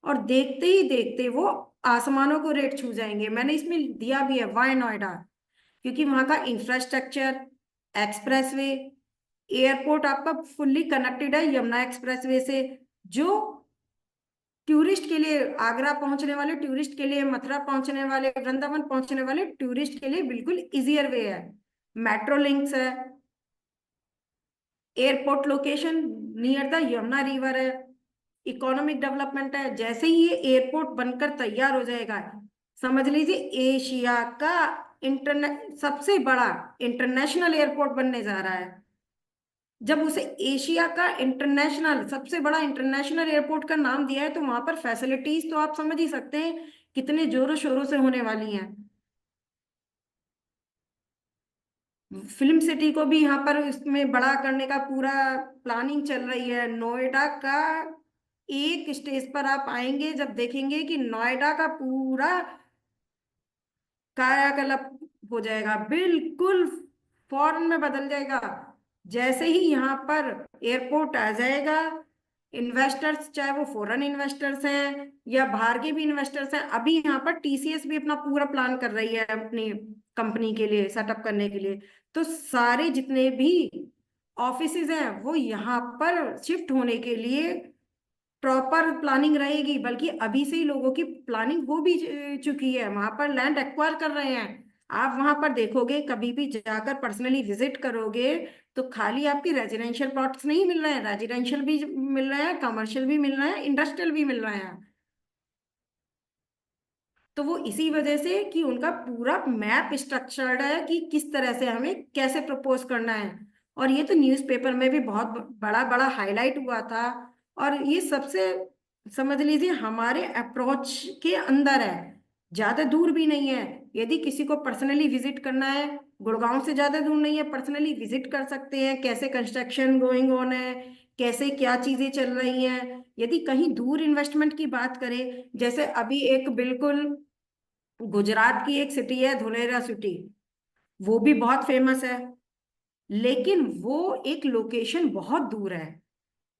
और देखते ही देखते वो आसमानों को रेट छू जाएंगे। मैंने इसमें दिया भी है वाई नोएडा, क्योंकि वहां का इंफ्रास्ट्रक्चर, एक्सप्रेसवे, एयरपोर्ट आपका फुल्ली कनेक्टेड है यमुना एक्सप्रेसवे से, जो टूरिस्ट के लिए, आगरा पहुंचने वाले टूरिस्ट के लिए, मथुरा पहुंचने वाले, वृंदावन पहुंचने वाले टूरिस्ट के लिए बिल्कुल इजियर वे है। मेट्रो लिंक्स है, airport location near the Yamuna river है, इकोनॉमिक डेवलपमेंट है। जैसे ही ये एयरपोर्ट बनकर तैयार हो जाएगा, समझ लीजिए एशिया का सबसे बड़ा इंटरनेशनल एयरपोर्ट बनने जा रहा है। जब उसे एशिया का इंटरनेशनल सबसे बड़ा इंटरनेशनल एयरपोर्ट का नाम दिया है, तो वहां पर फैसिलिटीज तो आप समझ ही सकते हैं कितने जोरों शोरों से होने वाली हैं। फिल्म सिटी को भी यहाँ पर इसमें बड़ा करने का पूरा प्लानिंग चल रही है। नोएडा का एक स्टेज पर आप आएंगे जब देखेंगे कि नोएडा का पूरा कायाकल्प हो जाएगा, बिल्कुल फौरन में बदल जाएगा। जैसे ही यहाँ पर एयरपोर्ट आ जाएगा, इन्वेस्टर्स चाहे वो फॉरेन इन्वेस्टर्स हैं या बाहर के भी इन्वेस्टर्स हैं, अभी यहाँ पर टीसीएस भी अपना पूरा प्लान कर रही है अपनी कंपनी के लिए सेटअप करने के लिए। तो सारे जितने भी ऑफिसेज हैं वो यहाँ पर शिफ्ट होने के लिए प्रॉपर प्लानिंग रहेगी, बल्कि अभी से ही लोगों की प्लानिंग हो भी चुकी है, वहां पर लैंड एक्वायर कर रहे हैं। आप वहां पर देखोगे, कभी भी जाकर पर्सनली विजिट करोगे तो खाली आपकी रेजिडेंशियल प्लॉट्स नहीं मिल रहे हैं, रेजिडेंशियल भी मिल रहे हैं, कमर्शियल भी मिल रहे हैं, इंडस्ट्रियल भी मिल रहे हैं। तो वो इसी वजह से कि उनका पूरा मैप स्ट्रक्चर्ड है कि किस तरह से हमें कैसे प्रपोज करना है। और ये तो न्यूज़पेपर में भी बहुत बड़ा बड़ा हाईलाइट हुआ था। और ये सबसे समझ लीजिए हमारे अप्रोच के अंदर है, ज्यादा दूर भी नहीं है। यदि किसी को पर्सनली विजिट करना है, गुड़गांव से ज्यादा दूर नहीं है, पर्सनली विजिट कर सकते हैं, कैसे कंस्ट्रक्शन गोइंग ऑन है, कैसे क्या चीजें चल रही हैं। यदि कहीं दूर इन्वेस्टमेंट की बात करें, जैसे अभी एक बिल्कुल गुजरात की एक सिटी है धुलेरा सिटी, वो भी बहुत फेमस है, लेकिन वो एक लोकेशन बहुत दूर है।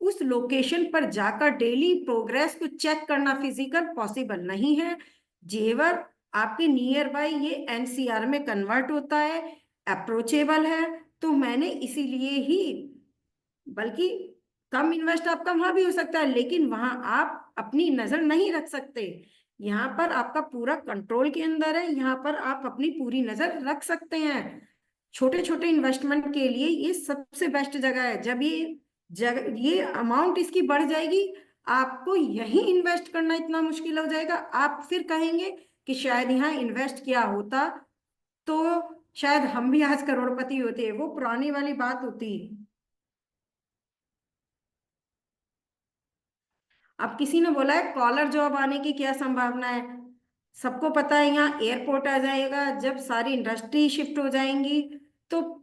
उस लोकेशन पर जाकर डेली प्रोग्रेस को चेक करना फिजिकल पॉसिबल नहीं है। जेवर आपके नियर बाय ये एनसीआर में कन्वर्ट होता है, अप्रोचेबल है। तो मैंने इसीलिए ही, बल्कि कम इन्वेस्ट आपका वहां भी हो सकता है, लेकिन वहां आप अपनी नजर नहीं रख सकते। यहाँ पर आपका पूरा कंट्रोल के अंदर है, यहाँ पर आप अपनी पूरी नजर रख सकते हैं। छोटे छोटे इन्वेस्टमेंट के लिए ये सबसे बेस्ट जगह है। जब ये अमाउंट इसकी बढ़ जाएगी, आपको यही इन्वेस्ट करना इतना मुश्किल हो जाएगा, आप फिर कहेंगे कि शायद यहाँ इन्वेस्ट किया होता तो शायद हम भी आज करोड़पति होते। वो पुरानी वाली बात होती। अब किसी ने बोला है कॉलर जॉब आने की क्या संभावना है। सबको पता है यहाँ एयरपोर्ट आ जाएगा, जब सारी इंडस्ट्री शिफ्ट हो जाएंगी तो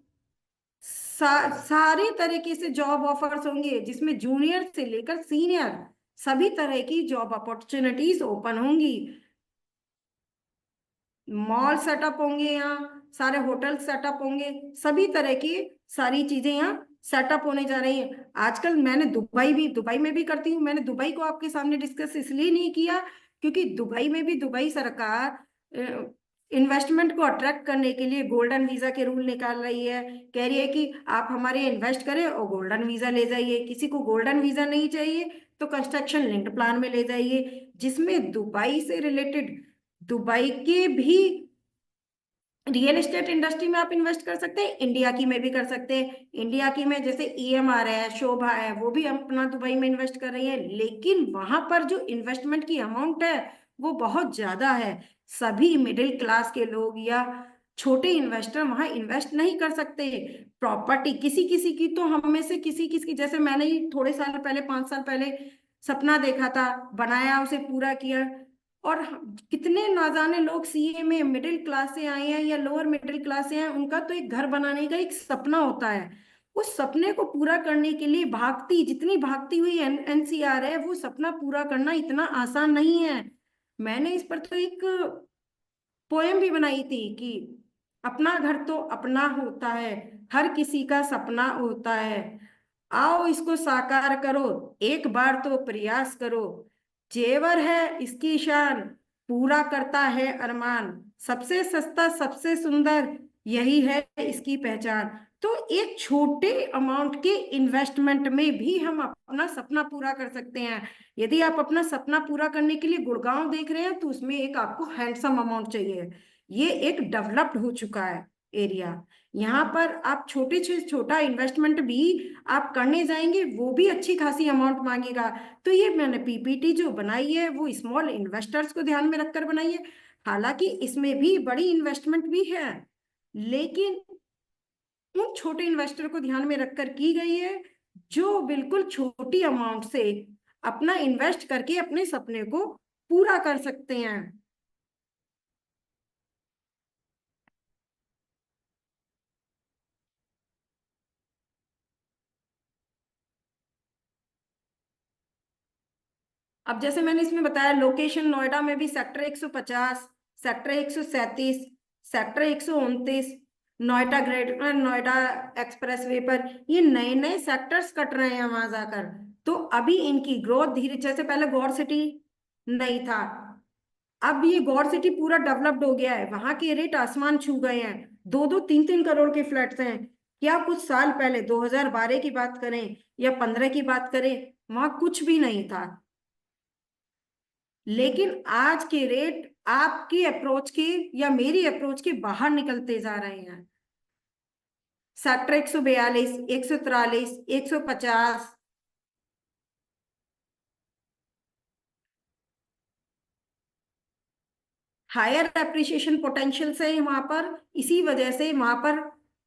सारे तरीके से जॉब ऑफर्स होंगे, जिसमें जूनियर से लेकर सीनियर सभी तरह की जॉब अपॉर्चुनिटीज ओपन होंगी। मॉल सेटअप होंगे, यहाँ सारे होटल सेटअप होंगे, सभी तरह की सारी चीजें यहाँ सेटअप होने जा रही हैं। आजकल मैंने दुबई में भी करती हूँ। मैंने दुबई को आपके सामने डिस्कस इसलिए नहीं किया क्योंकि दुबई में भी दुबई सरकार इन्वेस्टमेंट को अट्रैक्ट करने के लिए गोल्डन वीजा के रूल निकाल रही है। कह रही है कि आप हमारे इन्वेस्ट करें और गोल्डन वीजा ले जाइए। किसी को गोल्डन वीजा नहीं चाहिए तो कंस्ट्रक्शन लिंक्ड प्लान में ले जाइए, जिसमें दुबई से रिलेटेड दुबई के भी रियल एस्टेट इंडस्ट्री में आप इन्वेस्ट कर सकते हैं, इंडिया की में भी कर सकते हैं। इंडिया की में जैसे ईएमआर है, शोभा है, वो भी अपना दुबई में इन्वेस्ट कर रही है, लेकिन वहां पर जो इन्वेस्टमेंट की अमाउंट है वो बहुत ज्यादा है। सभी मिडिल क्लास के लोग या छोटे इन्वेस्टर वहां इन्वेस्ट नहीं कर सकते। प्रॉपर्टी किसी किसी की तो हम में से किसी किसी की, जैसे मैंने ही थोड़े साल पहले 5 साल पहले सपना देखा था, बनाया, उसे पूरा किया। और कितने नाजाने लोग सीए में मिडिल क्लास से आए हैं या लोअर मिडिल क्लास से आए हैं, उनका तो एक घर बनाने का एक सपना होता है। उस सपने को पूरा करने के लिए जितनी भागती हुई एनसीआर है, वो सपना पूरा करना इतना आसान नहीं है। मैंने इस पर तो एक पोएम भी बनाई थी कि अपना घर तो अपना होता है, हर किसी का सपना होता है, आओ इसको साकार करो, एक बार तो प्रयास करो, जेवर है इसकी शान, पूरा करता है अरमान, सबसे सस्ता सबसे सुंदर यही है इसकी पहचान। तो एक छोटे अमाउंट के इन्वेस्टमेंट में भी हम अपना सपना पूरा कर सकते हैं। यदि आप अपना सपना पूरा करने के लिए गुड़गांव देख रहे हैं तो उसमें एक आपको हैंडसम अमाउंट चाहिए। ये एक डेवलप्ड हो चुका है। एरिया। यहाँ पर आप छोटे से छोटा इन्वेस्टमेंट भी आप करने जाएंगे वो भी अच्छी खासी अमाउंट मांगेगा। तो ये मैंने पीपीटी जो बनाई है वो स्मॉल इन्वेस्टर्स को ध्यान में रखकर बनाई है। हालांकि इसमें भी बड़ी इन्वेस्टमेंट भी है, लेकिन उन छोटे इन्वेस्टर को ध्यान में रखकर की गई है जो बिल्कुल छोटी अमाउंट से अपना इन्वेस्ट करके अपने सपने को पूरा कर सकते हैं। अब जैसे मैंने इसमें बताया, लोकेशन नोएडा में भी sector 150, sector 137, sector 129, Noida greater Noida expressway पर ये नए नए सेक्टर्स कट रहे हैं वहां जाकर। तो अभी इनकी ग्रोथ धीरे, जैसे पहले गौर सिटी नहीं था, अब ये गौर सिटी पूरा डेवलप्ड हो गया है, वहां के रेट आसमान छू गए हैं, 2-2 3-3 करोड़ के फ्लैट्स हैं। क्या कुछ साल पहले 2012 की बात करें या 15 की बात करें, वहां कुछ भी नहीं था। लेकिन आज के रेट आपकी अप्रोच के या मेरी अप्रोच के बाहर निकलते जा रहे हैं। सेक्टर 142, 143, 150, हायर एप्रिसिएशन पोटेंशियल से वहां पर, इसी वजह से वहां पर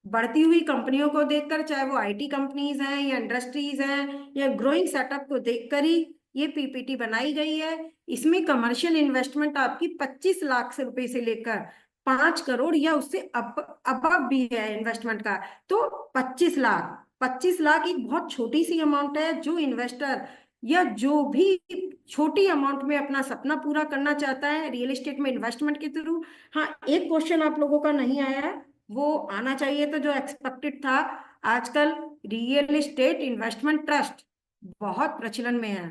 बढ़ती हुई कंपनियों को देखकर, चाहे वो आईटी कंपनीज हैं या इंडस्ट्रीज हैं या ग्रोइंग सेटअप को देखकर ही ये पीपीटी बनाई गई है। इसमें कमर्शियल इन्वेस्टमेंट आपकी 25 लाख से रुपए से लेकर 5 करोड़ या उससे अब भी है इन्वेस्टमेंट का। तो 25 लाख एक बहुत छोटी सी अमाउंट है। जो इन्वेस्टर या जो भी छोटी अमाउंट में अपना सपना पूरा करना चाहता है रियल एस्टेट में इन्वेस्टमेंट के थ्रू। हाँ, एक क्वेश्चन आप लोगों का नहीं आया है, वो आना चाहिए था जो एक्सपेक्टेड था। आजकल रियल एस्टेट इन्वेस्टमेंट ट्रस्ट बहुत प्रचलन में है।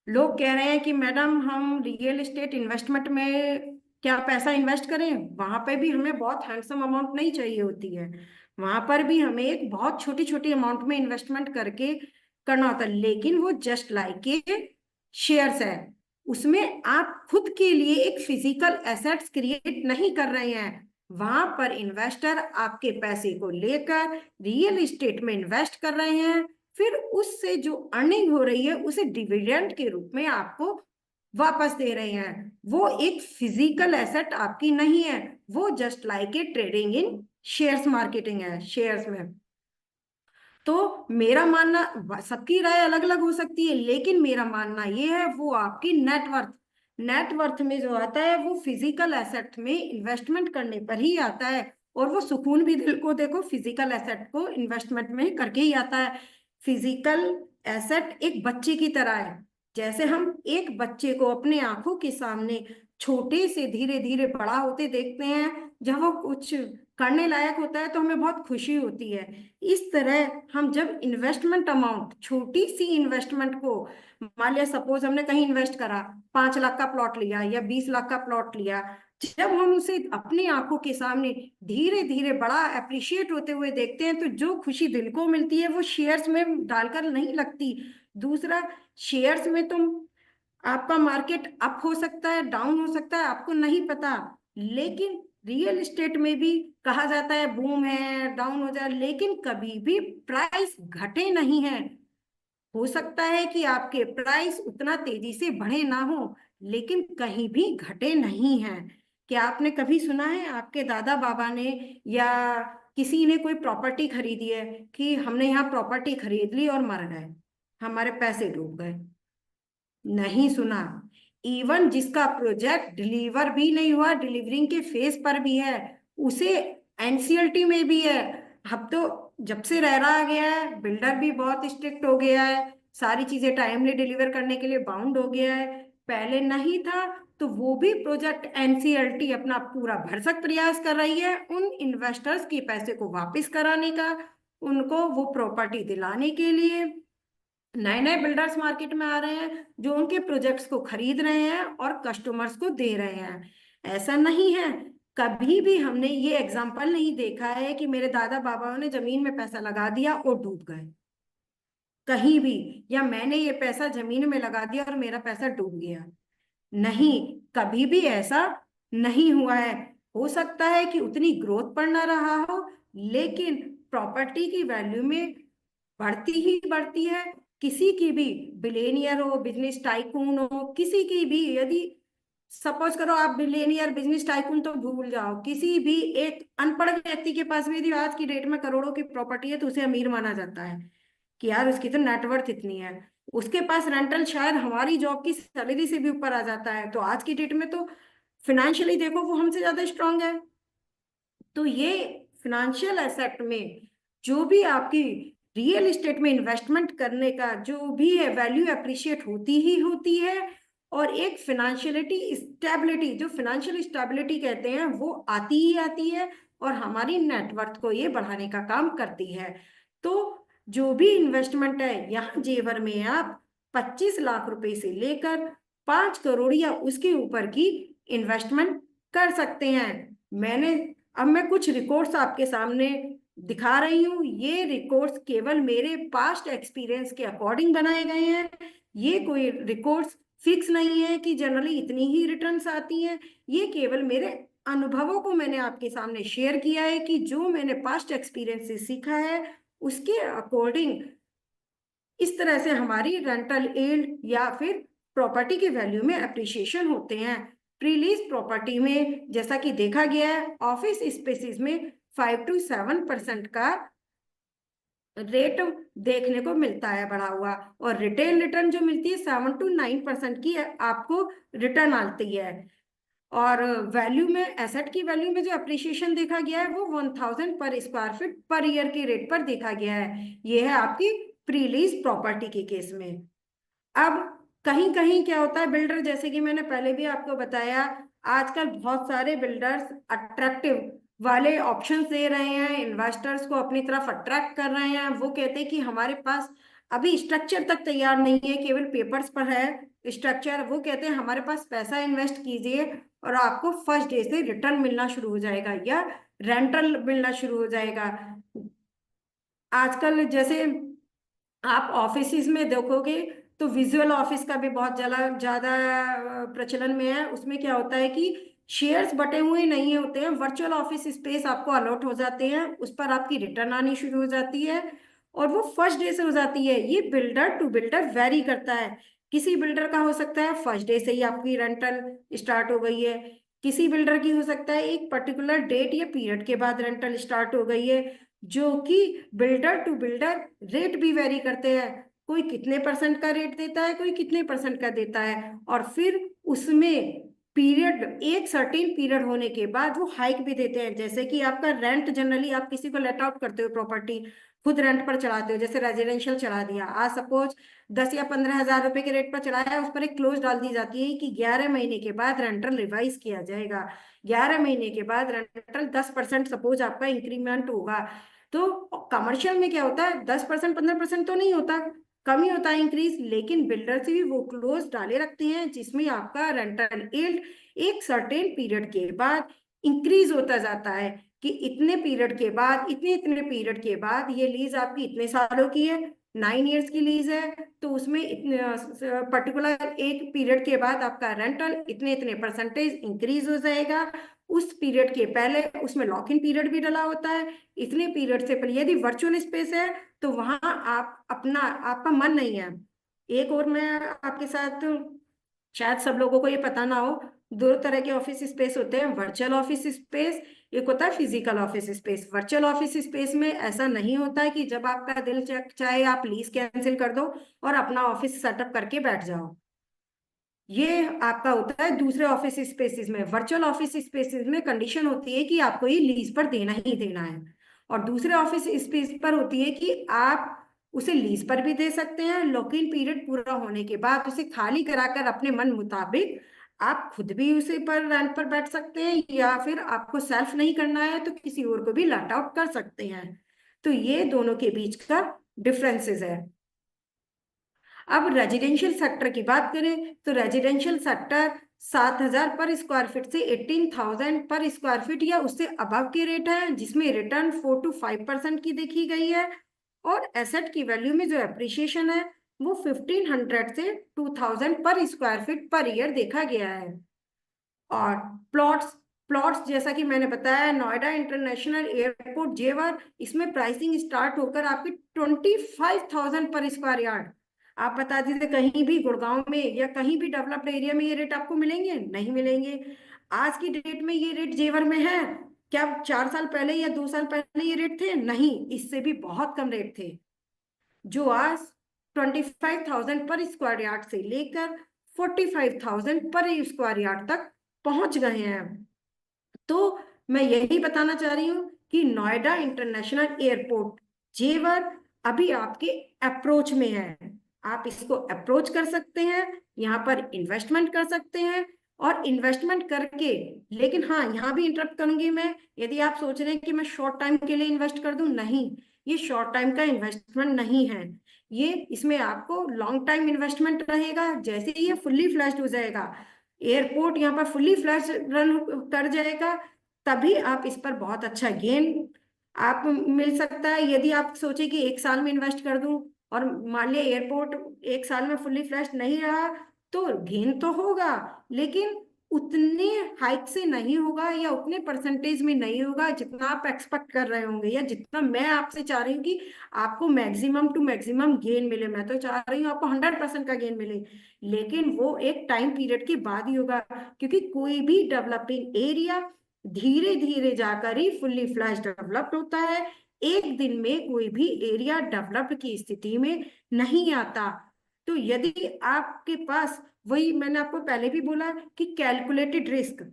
लोग कह रहे हैं कि मैडम हम रियल एस्टेट इन्वेस्टमेंट में क्या पैसा इन्वेस्ट करें, वहां पे भी हमें बहुत हैंडसम अमाउंट नहीं चाहिए होती है, वहां पर भी हमें एक बहुत छोटी छोटी अमाउंट में इन्वेस्टमेंट करके करना होता है। लेकिन वो जस्ट लाइक ए शेयर्स है, उसमें आप खुद के लिए एक फिजिकल एसेट्स क्रिएट नहीं कर रहे हैं। वहां पर इन्वेस्टर आपके पैसे को लेकर रियल एस्टेट में इन्वेस्ट कर रहे हैं, फिर उससे जो अर्निंग हो रही है उसे डिविडेंड के रूप में आपको वापस दे रहे हैं। वो एक फिजिकल एसेट आपकी नहीं है, वो just like a trading in shares marketing है, शेयर्स में। तो मेरा मानना, सबकी राय अलग अलग हो सकती है, लेकिन मेरा मानना ये है वो आपकी नेटवर्थ, नेटवर्थ में जो आता है वो फिजिकल एसेट में इन्वेस्टमेंट करने पर ही आता है। और वो सुकून भी दिल को देखो फिजिकल एसेट को इन्वेस्टमेंट में करके ही आता है। फिजिकल एसेट एक बच्चे की तरह है। जैसे हम एक बच्चे को अपने आंखों के सामने छोटे से धीरे धीरे बड़ा होते देखते हैं, जब वो कुछ करने लायक होता है तो हमें बहुत खुशी होती है। इस तरह हम जब इन्वेस्टमेंट अमाउंट, छोटी सी इन्वेस्टमेंट को, मान लिया सपोज हमने कहीं इन्वेस्ट करा, 5 लाख का प्लॉट लिया या 20 लाख का प्लॉट लिया, जब हम उसे अपनी आंखों के सामने धीरे धीरे बड़ा अप्रिशिएट होते हुए देखते हैं तो जो खुशी दिल को मिलती है वो शेयर्स में डालकर नहीं लगती। दूसरा, शेयर्स में तुम, आपका मार्केट अप हो सकता है, डाउन हो सकता है, आपको नहीं पता। लेकिन रियल एस्टेट में भी कहा जाता है बूम है, डाउन हो जाए, लेकिन कभी भी प्राइस घटे नहीं है। हो सकता है कि आपके प्राइस उतना तेजी से बढ़े ना हो, लेकिन कहीं भी घटे नहीं है। क्या आपने कभी सुना है आपके दादा बाबा ने या किसी ने कोई प्रॉपर्टी खरीदी है कि हमने यहाँ प्रॉपर्टी खरीद ली और मर गए, हमारे पैसे डूब गए? नहीं सुना। इवन जिसका प्रोजेक्ट डिलीवर भी नहीं हुआ, डिलीवरिंग के फेज पर भी है, उसे एनसीएलटी में भी है। अब तो जब से रह रहा गया है, बिल्डर भी बहुत स्ट्रिक्ट हो गया है, सारी चीजें टाइमली डिलीवर करने के लिए बाउंड हो गया है। पहले नहीं था तो वो भी प्रोजेक्ट एनसीएलटी अपना पूरा भरसक प्रयास कर रही है उन इन्वेस्टर्स के पैसे को वापस कराने का, उनको वो प्रॉपर्टी दिलाने के लिए। नए नए बिल्डर्स मार्केट में आ रहे हैं जो उनके प्रोजेक्ट्स को खरीद रहे हैं और कस्टमर्स को दे रहे हैं। ऐसा नहीं है, कभी भी हमने ये एग्जाम्पल नहीं देखा है कि मेरे दादा बाबा ने जमीन में पैसा लगा दिया और डूब गए कहीं भी, या मैंने ये पैसा जमीन में लगा दिया और मेरा पैसा डूब गया। नहीं, कभी भी ऐसा नहीं हुआ है। हो सकता है कि उतनी ग्रोथ पर ना रहा हो, लेकिन प्रॉपर्टी की वैल्यू में बढ़ती ही बढ़ती है। किसी की भी, बिलेनियर हो, बिजनेस टाइकून हो, किसी की भी, यदि सपोज करो आप बिलेनियर बिजनेस टाइकून तो भूल जाओ, किसी भी एक अनपढ़ व्यक्ति के पास भी यदि आज की डेट में करोड़ों की प्रॉपर्टी है तो उसे अमीर माना जाता है कि यार उसकी तो नेटवर्थ इतनी है। उसके पास रेंटल शायद हमारी जॉब की सैलरी से भी ऊपर आ जाता है, तो आज की डेट में तो फिनेंशियली देखो वो हमसे ज्यादा स्ट्रांग है। तो ये फिनेंशियल एसेट में जो भी आपकी रियल एस्टेट में इन्वेस्टमेंट करने का जो भी है, वैल्यू अप्रिशिएट होती ही होती है। और एक फिनेंशियलिटी स्टेबिलिटी, जो फिनेंशियल स्टेबिलिटी कहते हैं, वो आती ही आती है और हमारी नेटवर्थ को ये बढ़ाने का काम करती है। तो जो भी इन्वेस्टमेंट है, यहाँ जेवर में आप 25 लाख रुपए से लेकर 5 करोड़ या उसके ऊपर की इन्वेस्टमेंट कर सकते हैं। मैंने अब मैं कुछ रिकॉर्ड्स आपके सामने दिखा रही हूँ। ये रिकॉर्ड्स केवल मेरे पास्ट एक्सपीरियंस के अकॉर्डिंग बनाए गए हैं। ये कोई रिकॉर्ड्स फिक्स नहीं है कि जनरली इतनी ही रिटर्न्स आती हैं। ये केवल मेरे अनुभवों को मैंने आपके सामने शेयर किया है कि जो मैंने पास्ट एक्सपीरियंस से सीखा है उसके अकॉर्डिंग इस तरह से हमारी रेंटल यील्ड या फिर प्रॉपर्टी के वैल्यू में अप्रिशिएशन होते हैं। प्रीलीज प्रॉपर्टी में जैसा कि देखा गया है, ऑफिस स्पेसिस में 5 to 7% का रेट देखने को मिलता है बढ़ा हुआ, और रिटेल रिटर्न जो मिलती है 7 to 9% की आपको रिटर्न आती है। और वैल्यू में, एसेट की वैल्यू में जो अप्रिशिएशन देखा गया है वो 1000 पर स्क्वायर फीट पर ईयर के रेट पर देखा गया है। ये है आपकी प्रीलीज प्रॉपर्टी के केस में। अब कहीं कहीं क्या होता है, बिल्डर, जैसे कि मैंने पहले भी आपको बताया, आजकल बहुत सारे बिल्डर्स अट्रैक्टिव वाले ऑप्शंस दे रहे हैं, इन्वेस्टर्स को अपनी तरफ अट्रैक्ट कर रहे हैं। वो कहते हैं कि हमारे पास अभी स्ट्रक्चर तक तैयार नहीं है, केवल पेपर्स पर है स्ट्रक्चर। वो कहते हैं हमारे पास पैसा इन्वेस्ट कीजिए और आपको फर्स्ट डे से रिटर्न मिलना शुरू हो जाएगा या रेंटल मिलना शुरू हो जाएगा। आजकल जैसे आप ऑफिस में देखोगे तो विजुअल ऑफिस का भी बहुत ज्यादा प्रचलन में है। उसमें क्या होता है कि शेयर्स बटे हुए नहीं होते हैं, वर्चुअल ऑफिस स्पेस आपको अलॉट हो जाते हैं, उस पर आपकी रिटर्न आनी शुरू हो जाती है और वो फर्स्ट डे से हो जाती है। ये बिल्डर टू बिल्डर वेरी करता है। किसी बिल्डर का हो सकता है फर्स्ट डे से ही आपकी रेंटल स्टार्ट हो गई है, किसी बिल्डर की हो सकता है एक पर्टिकुलर डेट या पीरियड के बाद रेंटल स्टार्ट हो गई है। जो कि बिल्डर टू बिल्डर रेट भी वेरी करते हैं। कोई कितने परसेंट का रेट देता है, कोई कितने परसेंट का देता है, और फिर उसमें पीरियड, एक सर्टेन पीरियड होने के बाद वो हाइक भी देते हैं। जैसे कि आपका रेंट, जनरली आप किसी को लेट आउट करते हो प्रॉपर्टी, खुद रेंट पर चढ़ाते हो, जैसे रेजिडेंशियल चढ़ा दिया, आज सपोज 10 या 15 हजार रुपए के रेट पर चढ़ाया है, उस पर एक क्लोज डाल दी जाती है कि 11 महीने के बाद रेंटल रिवाइज किया जाएगा। 11 महीने के बाद रेंटल 10% सपोज आपका इंक्रीमेंट होगा। तो कमर्शियल में क्या होता है, 10% 15% तो नहीं होता, कम ही होता है इंक्रीज, लेकिन बिल्डर से भी वो क्लोज डाले रखते हैं जिसमें आपका रेंटल यील्ड एक सर्टेन पीरियड के बाद इंक्रीज होता जाता है कि इतने पीरियड के बाद, इतने इतने पीरियड के बाद, ये लीज आपकी इतने सालों की है, 9 years की लीज है, तो उसमें इतने पर्टिकुलर एक पीरियड के बाद आपका रेंटल इतने इतने परसेंटेज इंक्रीज हो जाएगा। उस पीरियड के पहले उसमें लॉक इन पीरियड भी डला होता है। इतने पीरियड से पहले यदि वर्चुअल स्पेस है तो वहां आप अपना, आपका मन नहीं है। एक और मैं आपके साथ, शायद सब लोगों को ये पता ना हो, दो तरह के ऑफिस स्पेस होते हैं, वर्चुअल ऑफिस स्पेस, एक होता है physical office space. Virtual office space में ऐसा नहीं होता है कि जब आपका दिल चाहे आप लीज कैंसिल कर दो और अपना ऑफिस सेटअप करके बैठ जाओ। ये आपका होता है दूसरे ऑफिस स्पेसिस में। वर्चुअल ऑफिस स्पेसिस में कंडीशन होती है कि आपको ये लीज पर देना ही देना है, और दूसरे ऑफिस स्पेस पर होती है कि आप उसे लीज पर भी दे सकते हैं, लॉक इन पीरियड पूरा होने के बाद उसे खाली कराकर अपने मन मुताबिक आप खुद भी उसे पर रेंट पर बैठ सकते हैं, या फिर आपको सेल्फ नहीं करना है तो किसी और को भी लॉट आउट कर सकते हैं। तो ये दोनों के बीच का डिफरेंसेस है। अब रेजिडेंशियल सेक्टर की बात करें तो रेजिडेंशियल सेक्टर 7000 पर स्क्वायर फीट से 18000 पर स्क्वायर फीट या उससे अबव के रेट है, जिसमें रिटर्न 4 to 5% की देखी गई है। और एसेट की वैल्यू में जो एप्रिसिएशन है वो 1500 से 2000 पर स्क्वायर फीट पर ईयर देखा गया है। और प्लॉट्स प्लॉट्स जैसा कि मैंने बताया, नोएडा इंटरनेशनल एयरपोर्ट जेवर, इसमें प्राइसिंग स्टार्ट होकर आपकी 25,000 पर स्क्वायर यार्ड। आप बता दीजिए कहीं भी गुड़गांव में या कहीं भी डेवलप्ड एरिया में ये रेट आपको मिलेंगे? नहीं मिलेंगे। आज की डेट में ये रेट जेवर में है क्या? 4 साल पहले या 2 साल पहले ये रेट थे? नहीं, इससे भी बहुत कम रेट थे, जो आज 25,000 पर स्क्वायर यार्ड से लेकर 45,000 पर स्क्वायर यार्ड तक पहुंच गए हैं। तो मैं यही बताना चाह रही हूँ कि नोएडा इंटरनेशनल एयरपोर्ट जेवर अभी आपके अप्रोच में है। आप इसको अप्रोच कर सकते हैं, यहाँ पर इन्वेस्टमेंट कर सकते हैं, और इन्वेस्टमेंट करके, लेकिन हाँ यहाँ भी इंटरप्ट करूंगी मैं, यदि आप सोच रहे हैं कि मैं शॉर्ट टाइम के लिए इन्वेस्ट कर दूं, नहीं, ये शॉर्ट टाइम का इन्वेस्टमेंट नहीं है। ये इसमें आपको लॉन्ग टाइम इन्वेस्टमेंट रहेगा। जैसे ही ये फुल्ली फ्लैश्ड हो जाएगा, एयरपोर्ट यहाँ पर फुल्ली फ्लैश रन कर जाएगा, तभी आप इस पर बहुत अच्छा गेन आप मिल सकता है। यदि आप सोचे कि 1 साल में इन्वेस्ट कर दूं और मान लिया एयरपोर्ट 1 साल में फुल्ली फ्लैश नहीं रहा, तो गेन तो होगा, लेकिन उतने हाइक से नहीं होगा या उतने परसेंटेज में नहीं होगा जितना आप एक्सपेक्ट कर रहे होंगे, या जितना मैं आपसे चाह रही हूँ कि आपको मैक्सिमम टू मैक्सिमम गेन मिले। मैं तो चाह रही हूँ आपको 100% का गेन मिले, लेकिन वो एक टाइम पीरियड के बाद ही होगा, क्योंकि कोई भी डेवलपिंग एरिया धीरे धीरे जाकर ही फुल्ली फ्लैश डेवलप्ड होता है। एक दिन में कोई भी एरिया डेवलप्ड की स्थिति में नहीं आता। तो यदि आपके पास, वही मैंने आपको पहले भी बोला कि कैलकुलेटेड रिस्क,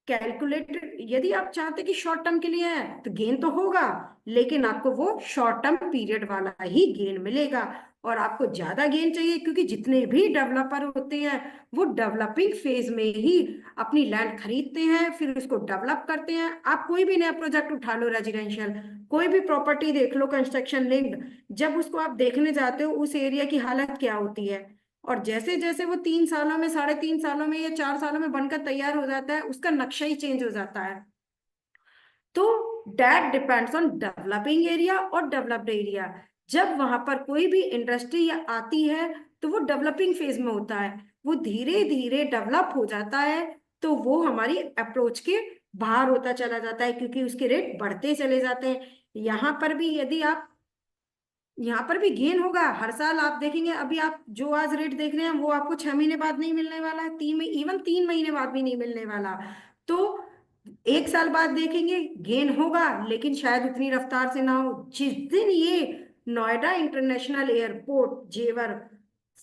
कैलकुलेटेड, यदि आप चाहते कि शॉर्ट टर्म के लिए है तो गेन तो होगा, लेकिन आपको वो शॉर्ट टर्म पीरियड वाला ही गेन मिलेगा। और आपको ज्यादा गेन चाहिए, क्योंकि जितने भी डेवलपर होते हैं वो डेवलपिंग फेज में ही अपनी लैंड खरीदते हैं, फिर उसको डेवलप करते हैं। आप कोई भी नया प्रोजेक्ट उठा लो, रेजिडेंशियल कोई भी प्रॉपर्टी देख लो कंस्ट्रक्शन लिंक्ड, जब उसको आप देखने जाते हो उस एरिया की हालत क्या होती है, और जैसे जैसे वो 3 सालों में, 3.5 सालों में या 4 सालों में बनकर तैयार हो जाता है, उसका नक्शा ही चेंज हो जाता है। तो that depends on developing area और डेवलप्ड एरिया। जब वहां पर कोई भी इंडस्ट्री आती है तो वो डेवलपिंग फेज में होता है, वो धीरे धीरे डेवलप हो जाता है, तो वो हमारी अप्रोच के बाहर होता चला जाता है, क्योंकि उसके रेट बढ़ते चले जाते हैं। यहाँ पर भी यदि आप, यहाँ पर भी गेन होगा हर साल। आप देखेंगे अभी आप जो आज रेट देख रहे हैं वो आपको 6 महीने बाद नहीं मिलने वाला है, इवन 3 महीने बाद भी नहीं मिलने वाला। तो 1 साल बाद देखेंगे गेन होगा, लेकिन शायद उतनी रफ्तार से ना हो। जिस दिन ये नोएडा इंटरनेशनल एयरपोर्ट जेवर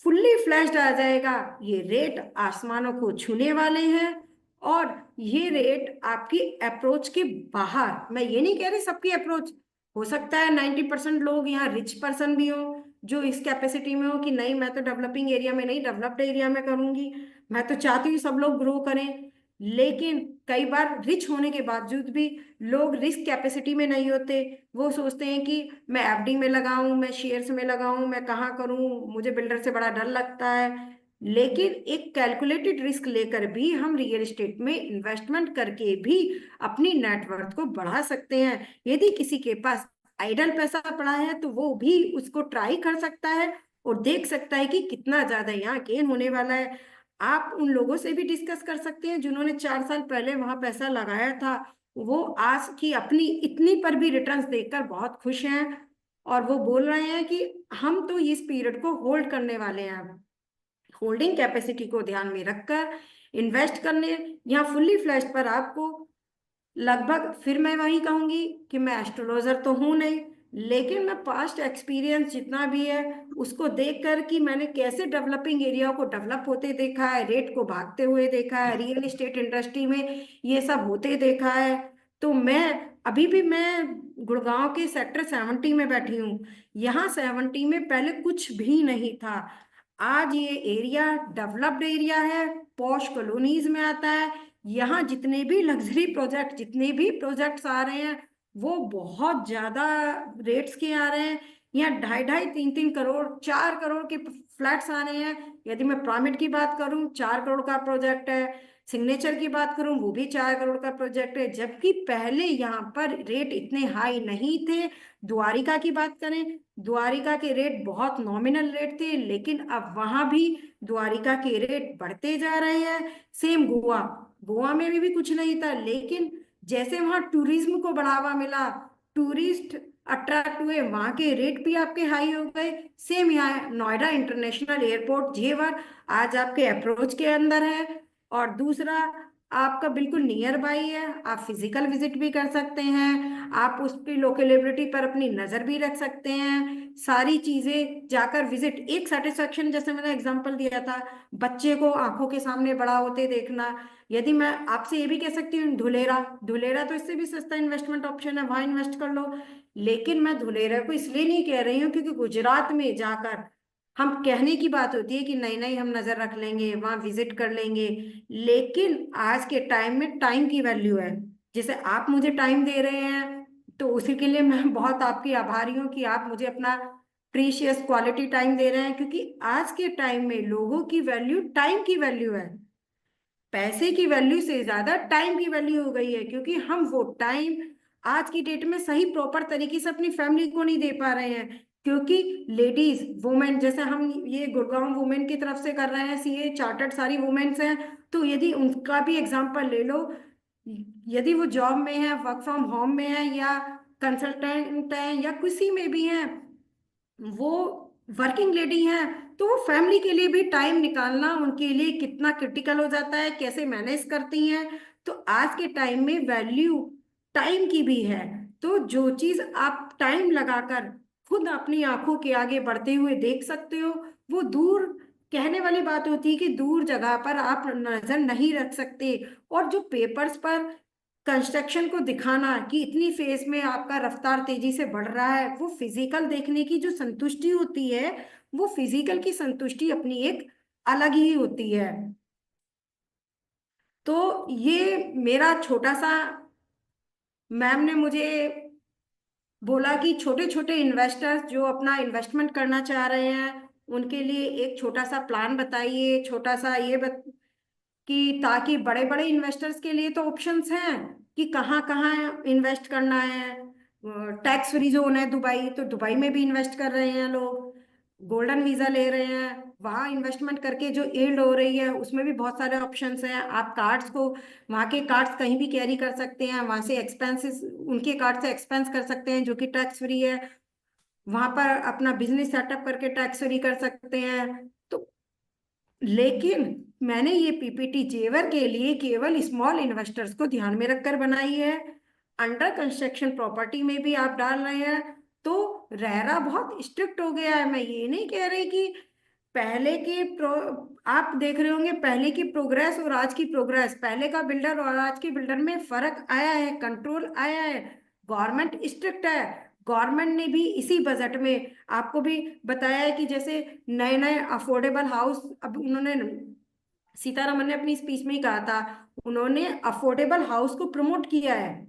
फुल्ली फ्लैश्ड आ जाएगा, ये रेट आसमानों को छूने वाले हैं, और ये रेट आपकी अप्रोच के बाहर, मैं ये नहीं कह रही सबकी अप्रोच, हो सकता है 90% लोग यहाँ रिच पर्सन भी हो जो इस कैपेसिटी में हो कि नहीं मैं तो डेवलपिंग एरिया में नहीं, डेवलप्ड एरिया में करूंगी, मैं तो चाहती हूँ सब लोग ग्रो करें। लेकिन कई बार रिच होने के बावजूद भी लोग रिस्क कैपेसिटी में नहीं होते। वो सोचते हैं कि मैं एफडी में लगाऊं, मैं शेयर्स में लगाऊं, मैं कहाँ करूं, मुझे बिल्डर से बड़ा डर लगता है। लेकिन एक कैलकुलेटेड रिस्क लेकर भी हम रियल एस्टेट में इन्वेस्टमेंट करके भी अपनी नेटवर्थ को बढ़ा सकते हैं। यदि किसी के पास आइडल पैसा पड़ा है तो वो भी उसको ट्राई कर सकता है और देख सकता है कि कितना ज्यादा यहाँ गेन होने वाला है। आप उन लोगों से भी डिस्कस कर सकते हैं जिन्होंने 4 साल पहले वहां पैसा लगाया था, वो आज की अपनी इतनी पर भी रिटर्न्स देखकर बहुत खुश हैं, और वो बोल रहे हैं कि हम तो इस पीरियड को होल्ड करने वाले हैं। होल्डिंग कैपेसिटी को ध्यान में रखकर इन्वेस्ट करने, यहाँ फुल्ली फ्लैश्ड पर आपको लगभग, फिर मैं वही कहूंगी कि मैं एस्ट्रोलॉजर तो हूं नहीं, लेकिन मैं पास्ट एक्सपीरियंस जितना भी है उसको देखकर कि मैंने कैसे डेवलपिंग एरिया को डेवलप होते देखा है, रेट को भागते हुए देखा है, रियल एस्टेट इंडस्ट्री में ये सब होते देखा है। तो मैं अभी भी, मैं गुड़गांव के सेक्टर 70 में बैठी हूँ। यहाँ 70 में पहले कुछ भी नहीं था, आज ये एरिया डेवलप्ड एरिया है, पॉश कॉलोनीज में आता है। यहाँ जितने भी लग्जरी प्रोजेक्ट, जितने भी प्रोजेक्ट्स आ रहे हैं वो बहुत ज्यादा रेट्स के आ रहे हैं। यहाँ 2.5-3 करोड़ 4 करोड़ के फ्लैट्स आ रहे हैं। यदि मैं प्रामिड की बात करूं 4 करोड़ का प्रोजेक्ट है, सिग्नेचर की बात करूं वो भी 4 करोड़ का प्रोजेक्ट है, जबकि पहले यहाँ पर रेट इतने हाई नहीं थे। द्वारिका की बात करें, द्वारिका के रेट बहुत नॉमिनल रेट थे, लेकिन अब वहां भी द्वारिका के रेट बढ़ते जा रहे हैं। सेम गोवा, गोवा में भी कुछ नहीं था, लेकिन जैसे वहां टूरिज्म को बढ़ावा मिला, टूरिस्ट अट्रैक्ट हुए, वहां के रेट भी आपके हाई हो गए। सेम यहाँ नोएडा इंटरनेशनल एयरपोर्ट जेवर आज आपके अप्रोच के अंदर है, और दूसरा आपका बिल्कुल नियर बाई है, आप फिजिकल विजिट भी कर सकते हैं, आप उसकी लोकेलिटी पर अपनी नजर भी रख सकते हैं, सारी चीजें जाकर विजिट, एक सेटिस्फेक्शन, जैसे मैंने एग्जांपल दिया था बच्चे को आंखों के सामने बड़ा होते देखना। यदि मैं आपसे ये भी कह सकती हूँ धुलेरा, धुलेरा तो इससे भी सस्ता इन्वेस्टमेंट ऑप्शन है, वहां इन्वेस्ट कर लो। लेकिन मैं धुलेरा को इसलिए नहीं कह रही हूँ क्योंकि गुजरात में जाकर हम कहने की बात होती है कि नहीं नहीं हम नजर रख लेंगे, वहां विजिट कर लेंगे, लेकिन आज के टाइम में टाइम की वैल्यू है। जैसे आप मुझे टाइम दे रहे हैं तो उसी के लिए मैं बहुत आपकी आभारी हूँ कि आप मुझे अपना प्रीशियस क्वालिटी टाइम दे रहे हैं, क्योंकि आज के टाइम में लोगों की वैल्यू टाइम की वैल्यू है, पैसे की वैल्यू से ज्यादा टाइम की वैल्यू हो गई है, क्योंकि हम वो टाइम आज की डेट में सही प्रॉपर तरीके से अपनी फैमिली को नहीं दे पा रहे हैं। क्योंकि लेडीज वुमेन, जैसे हम ये गुड़गांव वुमेन की तरफ से कर रहे हैं, सीए चार्टर्ड सारी वुमेन्स हैं, तो यदि उनका भी एग्जांपल ले लो, यदि वो जॉब में है, वर्क फ्रॉम होम में है, या कंसल्टेंट है, या किसी में भी है, वो वर्किंग लेडी हैं, तो वो फैमिली के लिए भी टाइम निकालना उनके लिए कितना क्रिटिकल हो जाता है, कैसे मैनेज करती हैं। तो आज के टाइम में वैल्यू टाइम की भी है। तो जो चीज आप टाइम लगाकर खुद अपनी आंखों के आगे बढ़ते हुए देख सकते हो, वो दूर, कहने वाली बात होती है कि दूर जगह पर आप नजर नहीं रख सकते, और जो पेपर्स पर कंस्ट्रक्शन को दिखाना कि इतनी फेज में आपका रफ्तार तेजी से बढ़ रहा है, वो फिजिकल देखने की जो संतुष्टि होती है, वो फिजिकल की संतुष्टि अपनी एक अलग ही होती है। तो ये मेरा छोटा सा, मैम ने मुझे बोला कि छोटे छोटे इन्वेस्टर्स जो अपना इन्वेस्टमेंट करना चाह रहे हैं उनके लिए एक छोटा सा प्लान बताइए, छोटा सा कि ताकि बड़े बड़े इन्वेस्टर्स के लिए तो ऑप्शंस हैं कि कहाँ कहाँ इन्वेस्ट करना है। टैक्स फ्री जोन है दुबई, तो दुबई में भी इन्वेस्ट कर रहे हैं लोग, गोल्डन वीजा ले रहे हैं, वहाँ इन्वेस्टमेंट करके जो यील्ड हो रही है उसमें भी बहुत सारे ऑप्शंस हैं। आप कार्ड्स को, वहाँ के कार्ड्स कहीं भी कैरी कर सकते हैं, वहाँ से एक्सपेंसेस उनके कार्ड से एक्सपेंस कर सकते हैं जो कि टैक्स फ्री है, वहां पर अपना बिजनेस सेटअप करके टैक्स फ्री कर सकते हैं। तो लेकिन मैंने ये पीपीटी जेवर के लिए केवल स्मॉल इन्वेस्टर्स को ध्यान में रखकर बनाई है। अंडर कंस्ट्रक्शन प्रॉपर्टी में भी आप डाल रहे हैं तो रेरा बहुत स्ट्रिक्ट हो गया है। मैं ये नहीं कह रही कि पहले के आप देख रहे होंगे पहले की प्रोग्रेस और आज की प्रोग्रेस, पहले का बिल्डर और आज के बिल्डर में फर्क आया है, कंट्रोल आया है, गवर्नमेंट स्ट्रिक्ट है। गवर्नमेंट ने भी इसी बजट में आपको भी बताया है कि जैसे नए नए अफोर्डेबल हाउस, अब उन्होंने, सीतारमन ने अपनी स्पीच में ही कहा था, उन्होंने अफोर्डेबल हाउस को प्रमोट किया है।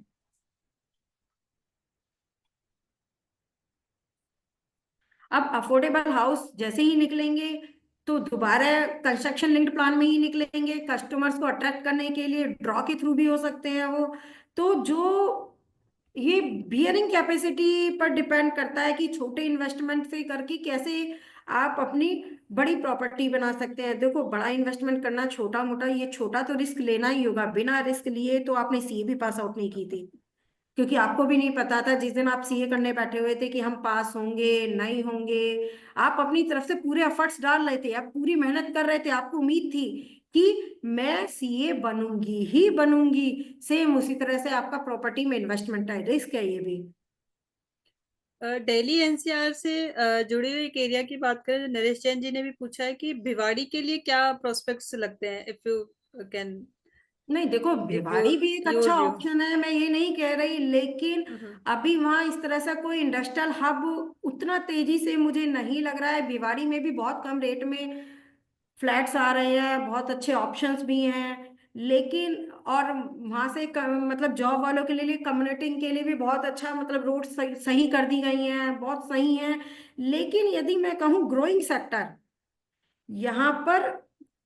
अब अफोर्डेबल हाउस जैसे ही निकलेंगे तो दोबारा कंस्ट्रक्शन लिंक्ड प्लान में ही निकलेंगे, कस्टमर्स को अट्रैक्ट करने के लिए ड्रॉ के थ्रू भी हो सकते हैं वो। तो जो ये बियरिंग कैपेसिटी पर डिपेंड करता है कि छोटे इन्वेस्टमेंट से करके कैसे आप अपनी बड़ी प्रॉपर्टी बना सकते हैं। देखो बड़ा इन्वेस्टमेंट करना छोटा मोटा, ये छोटा तो रिस्क लेना ही होगा, बिना रिस्क लिए तो आपने सीए भी पास आउट नहीं की थी, क्योंकि आपको भी नहीं पता था जिस दिन आप सीए करने बैठे हुए थे कि हम पास होंगे नहीं होंगे। आप अपनी तरफ से पूरे एफर्ट्स डाल रहे थे, आप पूरी मेहनत कर रहे थे, आपको उम्मीद थी कि मैं सीए बनूंगी ही बनूंगी। सेम उसी तरह से आपका प्रॉपर्टी में इन्वेस्टमेंट है, रिस्क है ये भी। दिल्ली एनसीआर से जुड़े हुए एक एरिया की बात करें, नरेश जैन जी ने भी पूछा है कि भिवाड़ी के लिए क्या प्रोस्पेक्ट्स लगते हैं, इफ यू कैन नहीं देखो, गिव भिवाड़ी भी एक योर अच्छा व्यू। ऑप्शन है, मैं ये नहीं कह रही, लेकिन हम्म। अभी वहां इस तरह से कोई इंडस्ट्रियल हब उतना तेजी से मुझे नहीं लग रहा है। भिवाड़ी में भी बहुत कम रेट में फ्लैट्स आ रहे हैं, बहुत अच्छे ऑप्शंस भी हैं, लेकिन और वहां से मतलब जॉब वालों के लिए कम्युनिटिंग के लिए भी बहुत अच्छा, मतलब रोड सही कर दी गई हैं, बहुत सही हैं। लेकिन यदि मैं कहूँ ग्रोइंग सेक्टर, यहाँ पर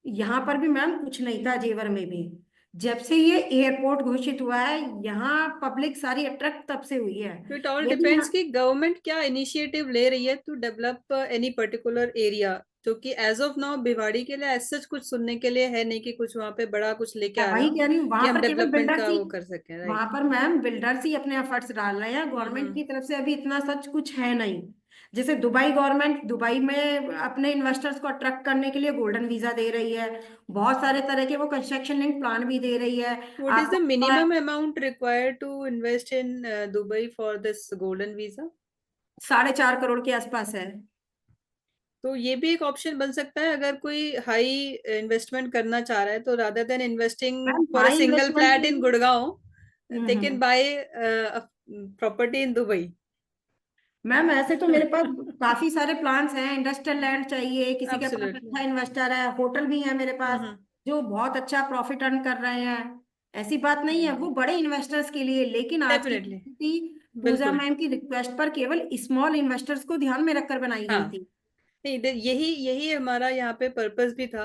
यहाँ पर भी मैम कुछ नहीं था जेवर में भी। जब से ये एयरपोर्ट घोषित हुआ है यहाँ पब्लिक सारी अट्रैक्ट तब से हुई है। तो इट ऑल यदि डिपेंड्स कि गवर्नमेंट क्या इनिशिएटिव ले रही है to develop any particular area जो कि एज ऑफ नाउ भिवाड़ी के लिए ऐसा कुछ सुनने के लिए है नहीं कि कुछ वहां पे बड़ा कुछ लेके मैं आ रहा वही हो कह रही हूँ, कि वहां हम पर केवल डेवलपमेंट बिल्डर्स का ही, वो कर सकें, वहां राइट। पर मैम बिल्डर्स ही अपने एफर्ट्स डाल रहे हैं, गवर्नमेंट हम्म। की तरफ से अभी इतना सच कुछ है नहीं। जैसे दुबई गवर्नमेंट दुबई में अपने इन्वेस्टर्स को अट्रैक्ट करने के लिए गोल्डन वीजा दे रही है, बहुत सारे तरह के वो कंस्ट्रक्शन लिंक प्लान भी दे रही है। व्हाट इज द आपको पता है, minimum amount required to invest in Dubai for this golden visa? 4.5 crore के आसपास है। तो ये भी एक ऑप्शन बन सकता है अगर कोई हाई इन्वेस्टमेंट करना चाह रहा है, तो rather than investing ma'am for a high single investment flat के इन लिए, Gurgaon, they can hmm, buy property in Dubai. Ma'am ऐसे तो मेरे पास काफी सारे प्लान्स हैं। इंडस्ट्रियल लैंड चाहिए, किसी के पास एब्सोल्युटली। अच्छा इन्वेस्टर है, होटल भी है मेरे पास हम्म। जो बहुत अच्छा प्रॉफिट अर्न कर रहे हैं। ऐसी बात नहीं है, वो बड़े इन्वेस्टर्स के लिए, लेकिन आज की डेफिनेटली। नीति पूजा बिल्कुल। मैम की रिक्वेस्ट पर केवल स्मॉल इन्वेस्टर्स को ध्यान में रखकर बनाई हाँ, गई थी। नहीं, यही यही हमारा यहाँ पे पर्पस भी था,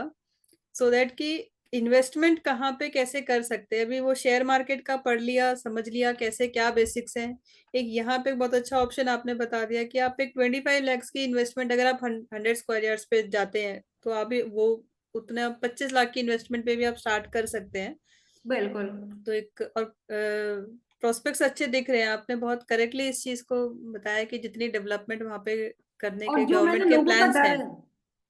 सो दैट कि इन्वेस्टमेंट कहाँ पे कैसे कर सकते हैं। अभी वो शेयर मार्केट का पढ़ लिया, समझ लिया कैसे क्या बेसिक्स हैं। एक यहाँ पे बहुत अच्छा ऑप्शन आपने बता दिया कि आप एक 25 lakhs की इन्वेस्टमेंट, अगर आप 100 square yards पे जाते हैं तो आप वो उतना 25 लाख की इन्वेस्टमेंट पे भी आप स्टार्ट कर सकते हैं। बिल्कुल। तो एक और प्रोस्पेक्ट्स अच्छे दिख रहे हैं। आपने बहुत करेक्टली इस चीज को बताया कि जितनी डेवलपमेंट वहां पे करने और के जो मैंने गवर्नमेंट के लोगों का प्लान्स डर हैं। है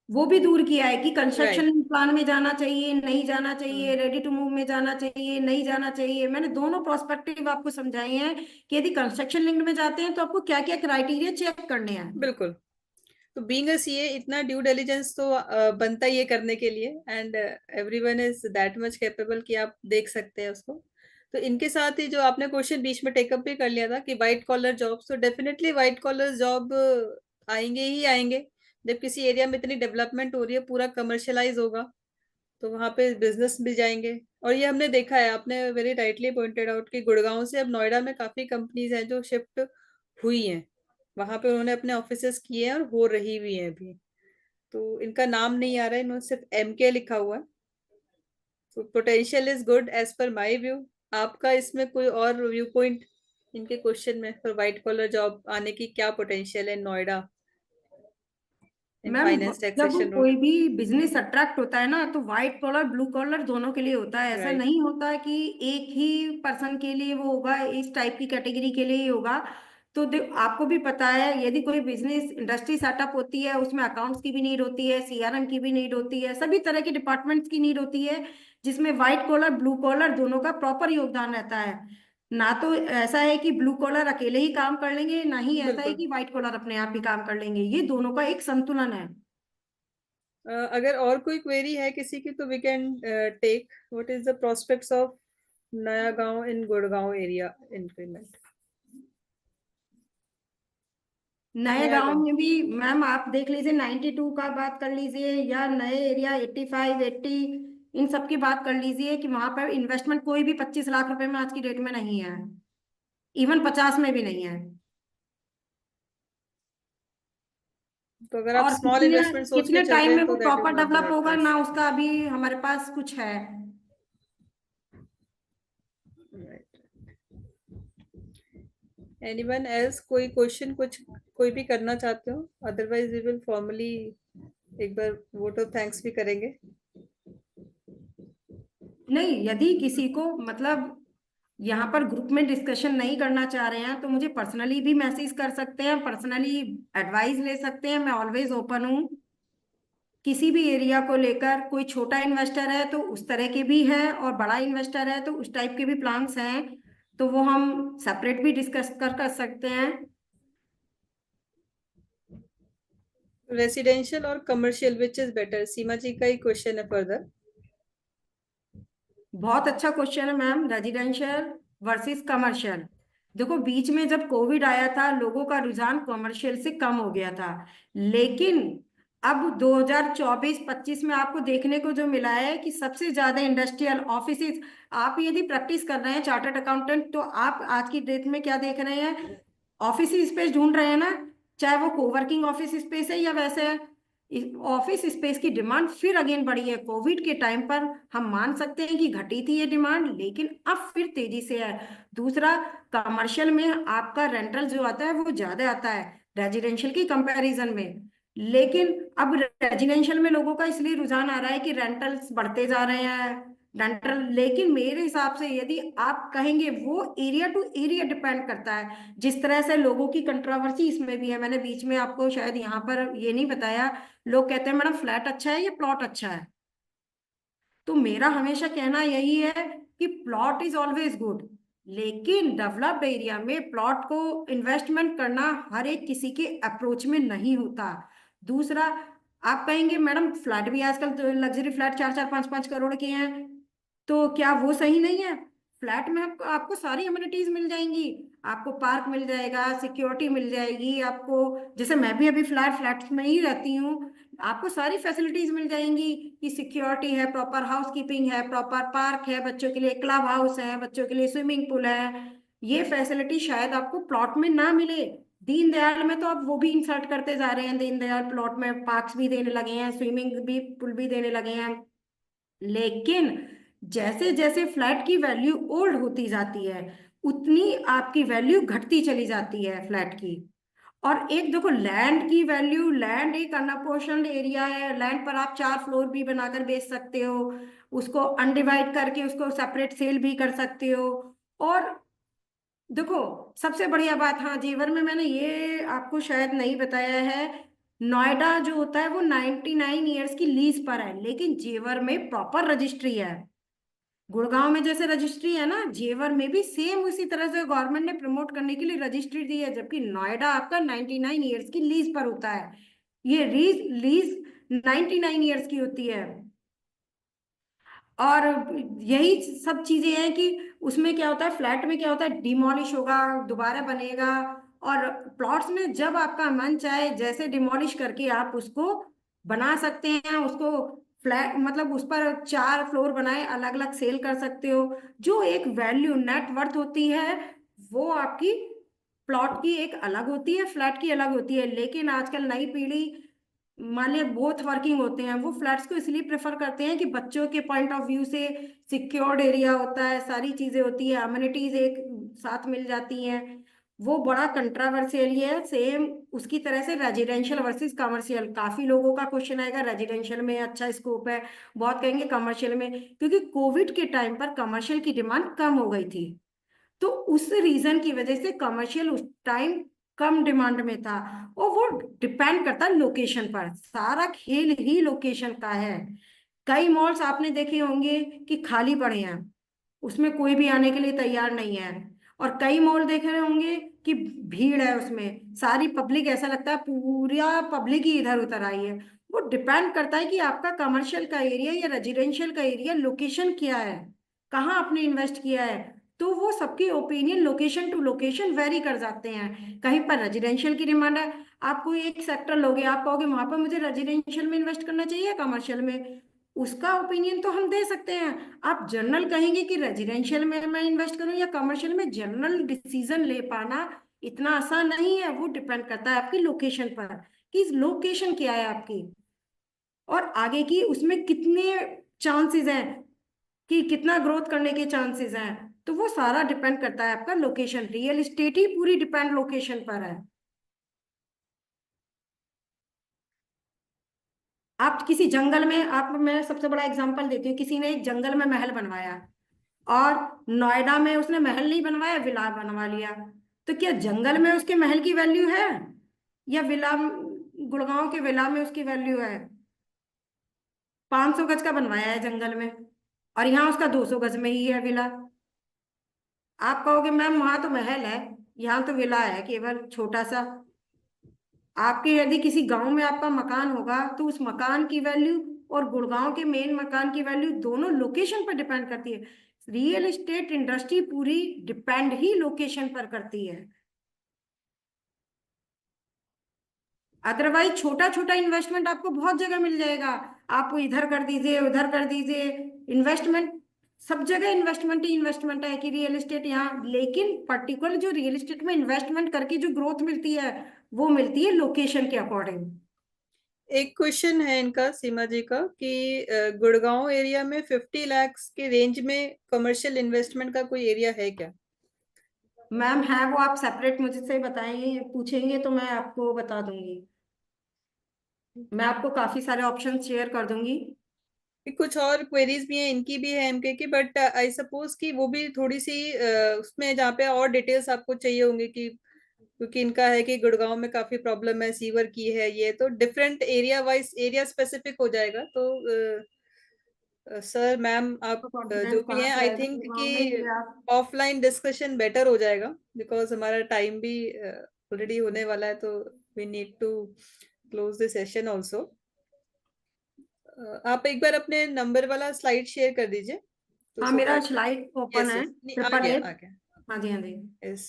वो भी दूर किया है कि राइट। कंस्ट्रक्शन प्लान में जाना चाहिए, नहीं जाना चाहिए, रेडी टू मूव में जाना चाहिए, नहीं जाना चाहिए। मैंने दोनों प्रोस्पेक्टिव आपको समझाए हैं कि यदि कंस्ट्रक्शन लिंक में जाते हैं तो आपको क्या क्या क्राइटेरिया चेक करने हैं। बिल्कुल। तो बीइंग अ सीए इतना ड्यू डिलिजेंस तो बनता ही है करने के लिए, and everyone is that much capable कि आप देख सकते हैं उसको। तो इनके साथ ही जो आपने क्वेश्चन बीच में टेकअप भी कर लिया था कि वाइट कॉलर जॉब्स, तो डेफिनेटली वाइट कॉलर जॉब आएंगे ही आएंगे। जब किसी एरिया में इतनी डेवलपमेंट हो रही है, पूरा कमर्शलाइज होगा, तो वहां पे बिजनेस भी जाएंगे। और ये हमने देखा है, आपने वेरी राइटली पॉइंटेड आउट कि गुड़गांव से अब नोएडा में काफी कंपनीज हैं जो शिफ्ट हुई हैं। वहां पे उन्होंने अपने ऑफिसेस किए हैं और हो रही भी हैं अभी। तो इनका नाम नहीं आ रहा है, इन्होंने सिर्फ एमके लिखा हुआ है। तो potential is good as per my view. आपका इसमें कोई और व्यू पॉइंट इनके क्वेश्चन में फॉर व्हाइट कॉलर जॉब आने की क्या पोटेंशियल है नोएडा इन मैम फाइनेंस जब टैक्सेशन रोल? कोई भी बिजनेस अट्रैक्ट होता है ना, तो व्हाइट कॉलर ब्लू कॉलर दोनों के लिए होता है। ऐसा राइट। नहीं होता कि एक ही पर्सन के लिए वो होगा, इस टाइप की कैटेगरी के लिए ही होगा। तो आपको भी पता है, यदि कोई बिजनेस इंडस्ट्री सेटअप होती है उसमें अकाउंट्स की भी नीड होती है, सीआरएम की भी नीड होती है, सभी तरह के डिपार्टमेंट्स की नीड होती है, जिसमें व्हाइट कॉलर ब्लू कॉलर दोनों का प्रॉपर योगदान रहता है। ना तो ऐसा है कि ब्लू कॉलर अकेले ही काम कर लेंगे, ना ही ऐसा है बिल्कुल। कि व्हाइट कॉलर अपने आप ही काम कर लेंगे। ये दोनों का एक संतुलन है। अगर और कोई क्वेरी है किसी की तो we can take. What is the prospects of Naya Gaon in Gurgaon area increment? नए नया गांव गांव। में भी मैम आप देख लीजिए, 92 का बात कर लीजिए, या नए एरिया 85 80, इन सब की बात कर लीजिए कि वहां पर इन्वेस्टमेंट कोई भी 25 लाख रुपए में आज की डेट में नहीं है, इवन 50 में भी नहीं है। तो अगर आप और स्मॉल कितने इन्वेस्टमेंट सोच के कितने चल रहे टाइम हैं में तो वो that is proper not the develop right होगा प्लेस। ना, उसका अभी हमारे पास कुछ है। एनीवन एल्स कोई क्वेश्चन कुछ कोई भी करना चाहते हो? अदरवाइज वी विल फॉर्मली एक बार वोट ऑफ थैंक्स भी करेंगे। नहीं, यदि किसी को मतलब यहाँ पर ग्रुप में डिस्कशन नहीं करना चाह रहे हैं तो मुझे पर्सनली भी मैसेज कर सकते हैं, पर्सनली एडवाइस ले सकते हैं। मैं ऑलवेज ओपन हूँ किसी भी एरिया को लेकर। कोई छोटा इन्वेस्टर है तो उस तरह के भी हैं, और बड़ा इन्वेस्टर है तो उस टाइप के भी प्लान्स हैं, तो वो हम सेपरेट भी डिस्कस कर सकते हैं। रेसिडेंशियल और कमर्शियल विच इज बेटर, सीमा जी का ही क्वेश्चन है फर्दर। बहुत अच्छा क्वेश्चन है मैम। रेजिडेंशियल वर्सेस कमर्शियल, देखो बीच में जब कोविड आया था लोगों का रुझान कमर्शियल से कम हो गया था, लेकिन अब 2024-25 में आपको देखने को जो मिला है कि सबसे ज्यादा इंडस्ट्रियल ऑफिसेज, आप यदि प्रैक्टिस कर रहे हैं चार्टर्ड अकाउंटेंट, तो आप आज की डेट में क्या देख रहे हैं, ऑफिस स्पेस ढूंढ रहे हैं ना, चाहे वो कोवर्किंग ऑफिस स्पेस है या वैसे है। ऑफिस स्पेस की डिमांड फिर अगेन बढ़ी है। कोविड के टाइम पर हम मान सकते हैं कि घटी थी ये डिमांड, लेकिन अब फिर तेजी से है। दूसरा, कमर्शियल में आपका रेंटल जो आता है वो ज्यादा आता है रेजिडेंशियल की कंपैरिजन में। लेकिन अब रेजिडेंशियल में लोगों का इसलिए रुझान आ रहा है कि रेंटल्स बढ़ते जा रहे हैं, रेंटल। लेकिन मेरे हिसाब से यदि आप कहेंगे, वो एरिया टू एरिया डिपेंड करता है। जिस तरह से लोगों की कंट्रोवर्सी इसमें भी है, मैंने बीच में आपको शायद यहाँ पर ये नहीं बताया, लोग कहते हैं मैडम फ्लैट अच्छा है या प्लॉट अच्छा है। तो मेरा हमेशा कहना यही है कि प्लॉट इज ऑलवेज गुड, लेकिन डेवलप्ड एरिया में प्लॉट को इन्वेस्टमेंट करना हर एक किसी के अप्रोच में नहीं होता। दूसरा, आप कहेंगे मैडम फ्लैट भी आजकल तो लग्जरी फ्लैट 4-4 5-5 करोड़ के हैं, तो क्या वो सही नहीं है? फ्लैट में आपको सारी अम्यूनिटीज मिल जाएंगी, आपको पार्क मिल जाएगा, सिक्योरिटी मिल जाएगी आपको। जैसे मैं भी अभी फ्लैट में ही रहती हूँ, आपको सारी फैसिलिटीज मिल जाएंगी कि सिक्योरिटी है, प्रॉपर हाउस कीपिंग है, प्रॉपर पार्क है, बच्चों के लिए क्लब हाउस है, बच्चों के लिए स्विमिंग पूल है। ये फैसिलिटी शायद आपको प्लॉट में ना मिले। दीनदयाल में तो अब वो भी इंसर्ट करते जा रहे हैं, दीनदयाल प्लॉट में पार्क्स भी देने लगे हैं, स्विमिंग भी पूल भी देने लगे हैं। लेकिन जैसे जैसे फ्लैट की वैल्यू ओल्ड होती जाती है, उतनी आपकी वैल्यू घटती चली जाती है फ्लैट की। और एक देखो, लैंड की वैल्यू, लैंड एक अनअपोर्शन्ड एरिया है, लैंड पर आप 4 फ्लोर भी बनाकर बेच सकते हो, उसको अनडिवाइड करके उसको सेपरेट सेल भी कर सकते हो। और देखो, सबसे बढ़िया बात, हाँ जेवर में मैंने ये आपको शायद नहीं बताया है, नोएडा जो होता है वो 99 ईयर्स की लीज पर है, लेकिन जेवर में प्रॉपर रजिस्ट्री है। गुड़गांव में जैसे रजिस्ट्री है ना, जेवर में भी सेम उसी तरह से गवर्नमेंट ने प्रमोट करने के लिए रजिस्ट्री दी है, जबकि नोएडा आपका 99 ईयर्स की लीज पर होता है। ये लीज 99 ईयर्स की होती है। और यही सब चीजें हैं कि उसमें क्या होता है, फ्लैट में क्या होता है, डिमोलिश होगा, दोबारा बनेगा। और प्लॉट्स में जब आपका मन चाहे जैसे डिमोलिश करके आप उसको बना सकते हैं, उसको फ्लैट मतलब उस पर 4 फ्लोर बनाए अलग अलग सेल कर सकते हो। जो एक वैल्यू नेट वर्थ होती है, वो आपकी प्लॉट की एक अलग होती है, फ्लैट की अलग होती है। लेकिन आजकल नई पीढ़ी, मान लिया बोथ वर्किंग होते हैं, वो फ्लैट्स को इसलिए प्रेफर करते हैं कि बच्चों के पॉइंट ऑफ व्यू से सिक्योर्ड एरिया होता है, सारी चीजें होती है, अम्यूनिटीज एक साथ मिल जाती हैं। वो बड़ा कंट्रोवर्शियल ही है। सेम उसकी तरह से रेजिडेंशियल वर्सेस कमर्शियल, काफी लोगों का क्वेश्चन आएगा, रेजिडेंशियल में अच्छा स्कोप है, बहुत कहेंगे कमर्शियल में, क्योंकि कोविड के टाइम पर कमर्शियल की डिमांड कम हो गई थी। तो उस रीजन की वजह से कमर्शियल उस टाइम कम डिमांड में था। और वो डिपेंड करता है लोकेशन पर, सारा खेल ही लोकेशन का है। कई मॉल्स आपने देखे होंगे कि खाली पड़े हैं, उसमें कोई भी आने के लिए तैयार नहीं है। और कई मॉल देख रहे होंगे कि भीड़ है उसमें, सारी पब्लिक, ऐसा लगता है पूरा पब्लिक ही इधर उधर आई है। वो डिपेंड करता है कि आपका कमर्शियल का एरिया या रेजिडेंशियल का एरिया, लोकेशन क्या है, कहाँ आपने इन्वेस्ट किया है। तो वो सबकी opinion location to location vary कर जाते हैं। कहीं पर रेजिडेंशियल की डिमांड है, आपको एक सेक्टर लोगे, आप कहोगे वहां पर मुझे रेजिडेंशियल में इन्वेस्ट करना चाहिए कमर्शियल में, उसका ओपिनियन तो हम दे सकते हैं। आप जनरल कहेंगे कि रेजिडेंशियल में मैं इन्वेस्ट करूं या कमर्शियल में, जनरल डिसीजन ले पाना इतना आसान नहीं है। वो डिपेंड करता है आपकी लोकेशन पर, कि लोकेशन क्या है आपकी, और आगे की उसमें कितने चांसेस हैं, कि कितना ग्रोथ करने के चांसेस हैं। तो वो सारा डिपेंड करता है आपका लोकेशन, रियल एस्टेट ही पूरी डिपेंड लोकेशन पर है। आप किसी जंगल में, आप, मैं सबसे बड़ा एग्जांपल देती हूँ, किसी ने एक जंगल में महल बनवाया, और नोएडा में उसने महल नहीं बनवाया, विला बनवा लिया। तो क्या जंगल में उसके महल की वैल्यू है, या विला, गुड़गांव के विला में उसकी वैल्यू है? 500 गज का बनवाया है जंगल में, और यहाँ उसका 200 गज में ही है विला। आप कहोगे मैम वहां तो महल है, यहाँ तो विला है केवल छोटा सा। आपके यदि किसी गांव में आपका मकान होगा, तो उस मकान की वैल्यू और गुड़गांव के मेन मकान की वैल्यू दोनों लोकेशन पर डिपेंड करती है। रियल एस्टेट इंडस्ट्री पूरी डिपेंड ही लोकेशन पर करती है। अदरवाइज छोटा छोटा इन्वेस्टमेंट आपको बहुत जगह मिल जाएगा, आप इधर कर दीजिए उधर कर दीजिए, इन्वेस्टमेंट सब जगह इन्वेस्टमेंट ही इन्वेस्टमेंट है कि रियल एस्टेट यहाँ। लेकिन पर्टिकुलर जो रियल एस्टेट में इन्वेस्टमेंट करके जो ग्रोथ मिलती है, वो मिलती है लोकेशन के अकॉर्डिंग। एक क्वेश्चन है इनका, सीमा जी का, कि गुड़गांव एरिया में 50 लाख के रेंज में कमर्शियल इन्वेस्टमेंट का कोई एरिया है क्या? मैम है, वो आप सेपरेट मुझसे बताएंगे, पूछेंगे तो मैं आपको बता दूंगी। मैं आपको काफी सारे ऑप्शन शेयर कर दूंगी। कुछ और क्वेरीज भी हैं, इनकी भी है एमके की, बट आई सपोज कि वो भी थोड़ी सी उसमें जहाँ पे और डिटेल्स आपको चाहिए होंगे कि क्योंकि इनका है कि गुड़गांव में काफी प्रॉब्लम है, सीवर की है, ये तो different area wise area specific हो जाएगा। तो सर मैम आप तो जो कॉन्फिडेंस भी कहाँ हैं से आई आएगा थिंक गुड़गांव में, कि ये आप। ऑफलाइन डिस्कशन बेटर हो जाएगा, बिकॉज हमारा टाइम भी ऑलरेडी होने वाला है, तो we need to close the session also. आप एक बार अपने नंबर वाला स्लाइड शेयर कर दीजिए, तो हाँ, सो मेरा दैट। स्लाइड ओपन यस है। यस, नहीं आ ट्रिपल गया आ एट। गया। हाँ जी, हाँ जी। Yes.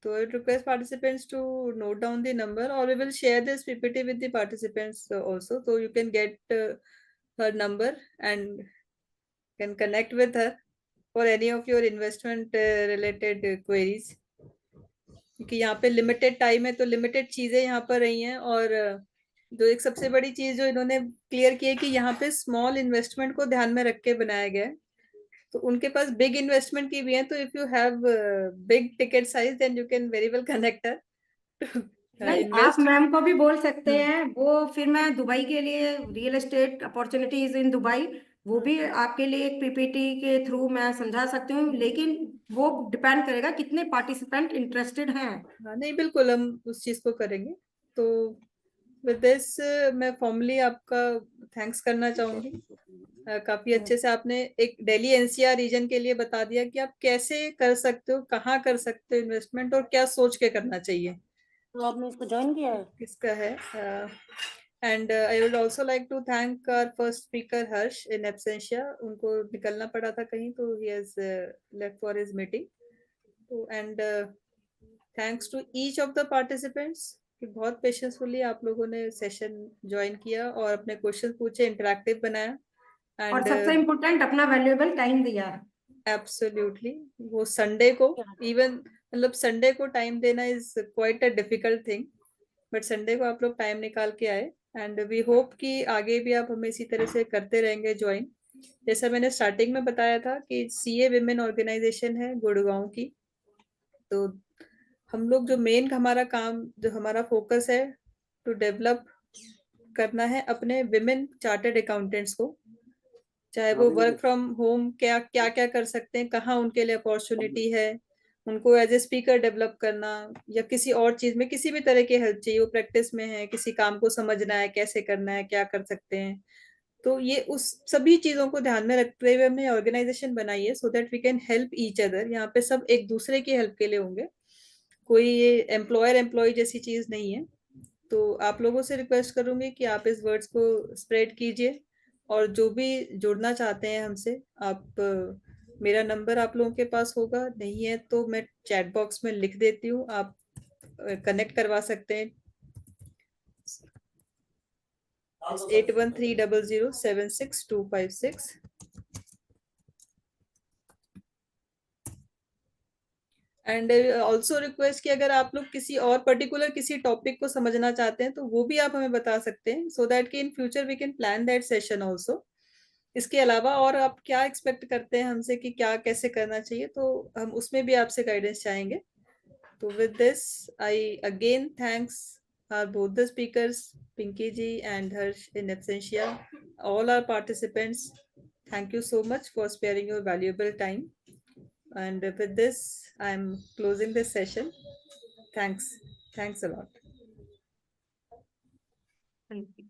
So I would request participants to note down the number, or we will share this PPT with the participants also, so you can get her number and can connect with her for any of your investment related queries. क्योंकि यहाँ पे limited time है, तो limited चीजें यहाँ पर रही हैं, और जो एक सबसे बड़ी चीज जो इन्होंने क्लियर की है कि यहाँ पे स्मॉल इन्वेस्टमेंट को ध्यान में रख के बनाया गया है। तो उनके पास बिग इन्वेस्टमेंट की भी है, तो if you have big ticket size then you can very well connect हर नहीं, आप इन्वेस्ट। मैम को भी बोल सकते हैं, वो फिर मैं दुबई के लिए real estate opportunities in Dubai, वो भी आपके लिए एक पीपीटी के थ्रू मैं समझा सकती हूँ, लेकिन वो डिपेंड करेगा कितने पार्टिसिपेंट इंटरेस्टेड हैं। हाँ नहीं बिल्कुल, हम उस चीज को करेंगे। तो विद दिस मैं फॉर्मली आपका थैंक्स करना चाहूंगी। काफी अच्छे से आपने एक दिल्ली एनसीआर रीजन के लिए बता दिया कि आप कैसे कर सकते हो, कहाँ कर सकते हो इन्वेस्टमेंट, और क्या सोच के करना चाहिए। तो आपने इसको ज्वाइन किया है? किसका है? And I would also like to thank our first speaker Harsh in absentia, उनको निकलना पड़ा था कहीं, तो he has left for his meeting. तो and thanks to each of the participants कि बहुत पेशेंसफुली आप लोगों ने सेशन ज्वाइन किया और अपने क्वेश्चन पूछे, इंटरेक्टिव बनाया। और एंड सबसे इम्पोर्टेंट, अपना वैल्यूएबल टाइम दिया। एब्सोल्युटली, वो संडे को इवन, मतलब संडे को टाइम देना is quite a difficult thing, but Sunday को आप लोग टाइम निकाल के आए। एंड वी होप कि आगे भी आप हमें इसी तरह से करते रहेंगे ज्वाइन। जैसा मैंने स्टार्टिंग में बताया था कि सीए विमेन ऑर्गेनाइजेशन है गुड़गांव की, तो हम लोग जो मेन हमारा काम, जो हमारा फोकस है, टू डेवलप करना है अपने विमेन चार्टर्ड अकाउंटेंट्स को, चाहे वो वर्क फ्रॉम होम क्या क्या क्या कर सकते हैं, कहाँ उनके लिए अपॉर्चुनिटी है, उनको एज ए स्पीकर डेवलप करना, या किसी और चीज में किसी भी तरह की हेल्प चाहिए, वो प्रैक्टिस में है, किसी काम को समझना है कैसे करना है, क्या कर सकते हैं। तो ये उस सभी चीजों को ध्यान में रखते हुए हमने ऑर्गेनाइजेशन बनाई है, so that we can help each other. यहाँ पे सब एक दूसरे की हेल्प के लिए होंगे, कोई ये एम्प्लॉयर एम्प्लॉय जैसी चीज नहीं है। तो आप लोगों से रिक्वेस्ट करूंगी कि आप इस वर्ड्स को स्प्रेड कीजिए, और जो भी जुड़ना चाहते हैं हमसे, आप मेरा नंबर आप लोगों के पास होगा, नहीं है तो मैं चैट बॉक्स में लिख देती हूँ, आप कनेक्ट करवा सकते हैं। 8130076256। एंड ऑल्सो रिक्वेस्ट कि अगर आप लोग किसी और पर्टिकुलर किसी टॉपिक को समझना चाहते हैं, तो वो भी आप हमें बता सकते हैं, सो दैट कि in future we can plan that session also. इसके अलावा और आप क्या एक्सपेक्ट करते हैं हमसे कि क्या कैसे करना चाहिए, तो हम उसमें भी आपसे गाइडेंस चाहेंगे। तो with this I again thanks are both the speakers, Pinky ji and Harsh in absentia, all our participants, thank you so much for sparing your valuable time. And with this I'm closing this session. Thanks a lot. Thank you.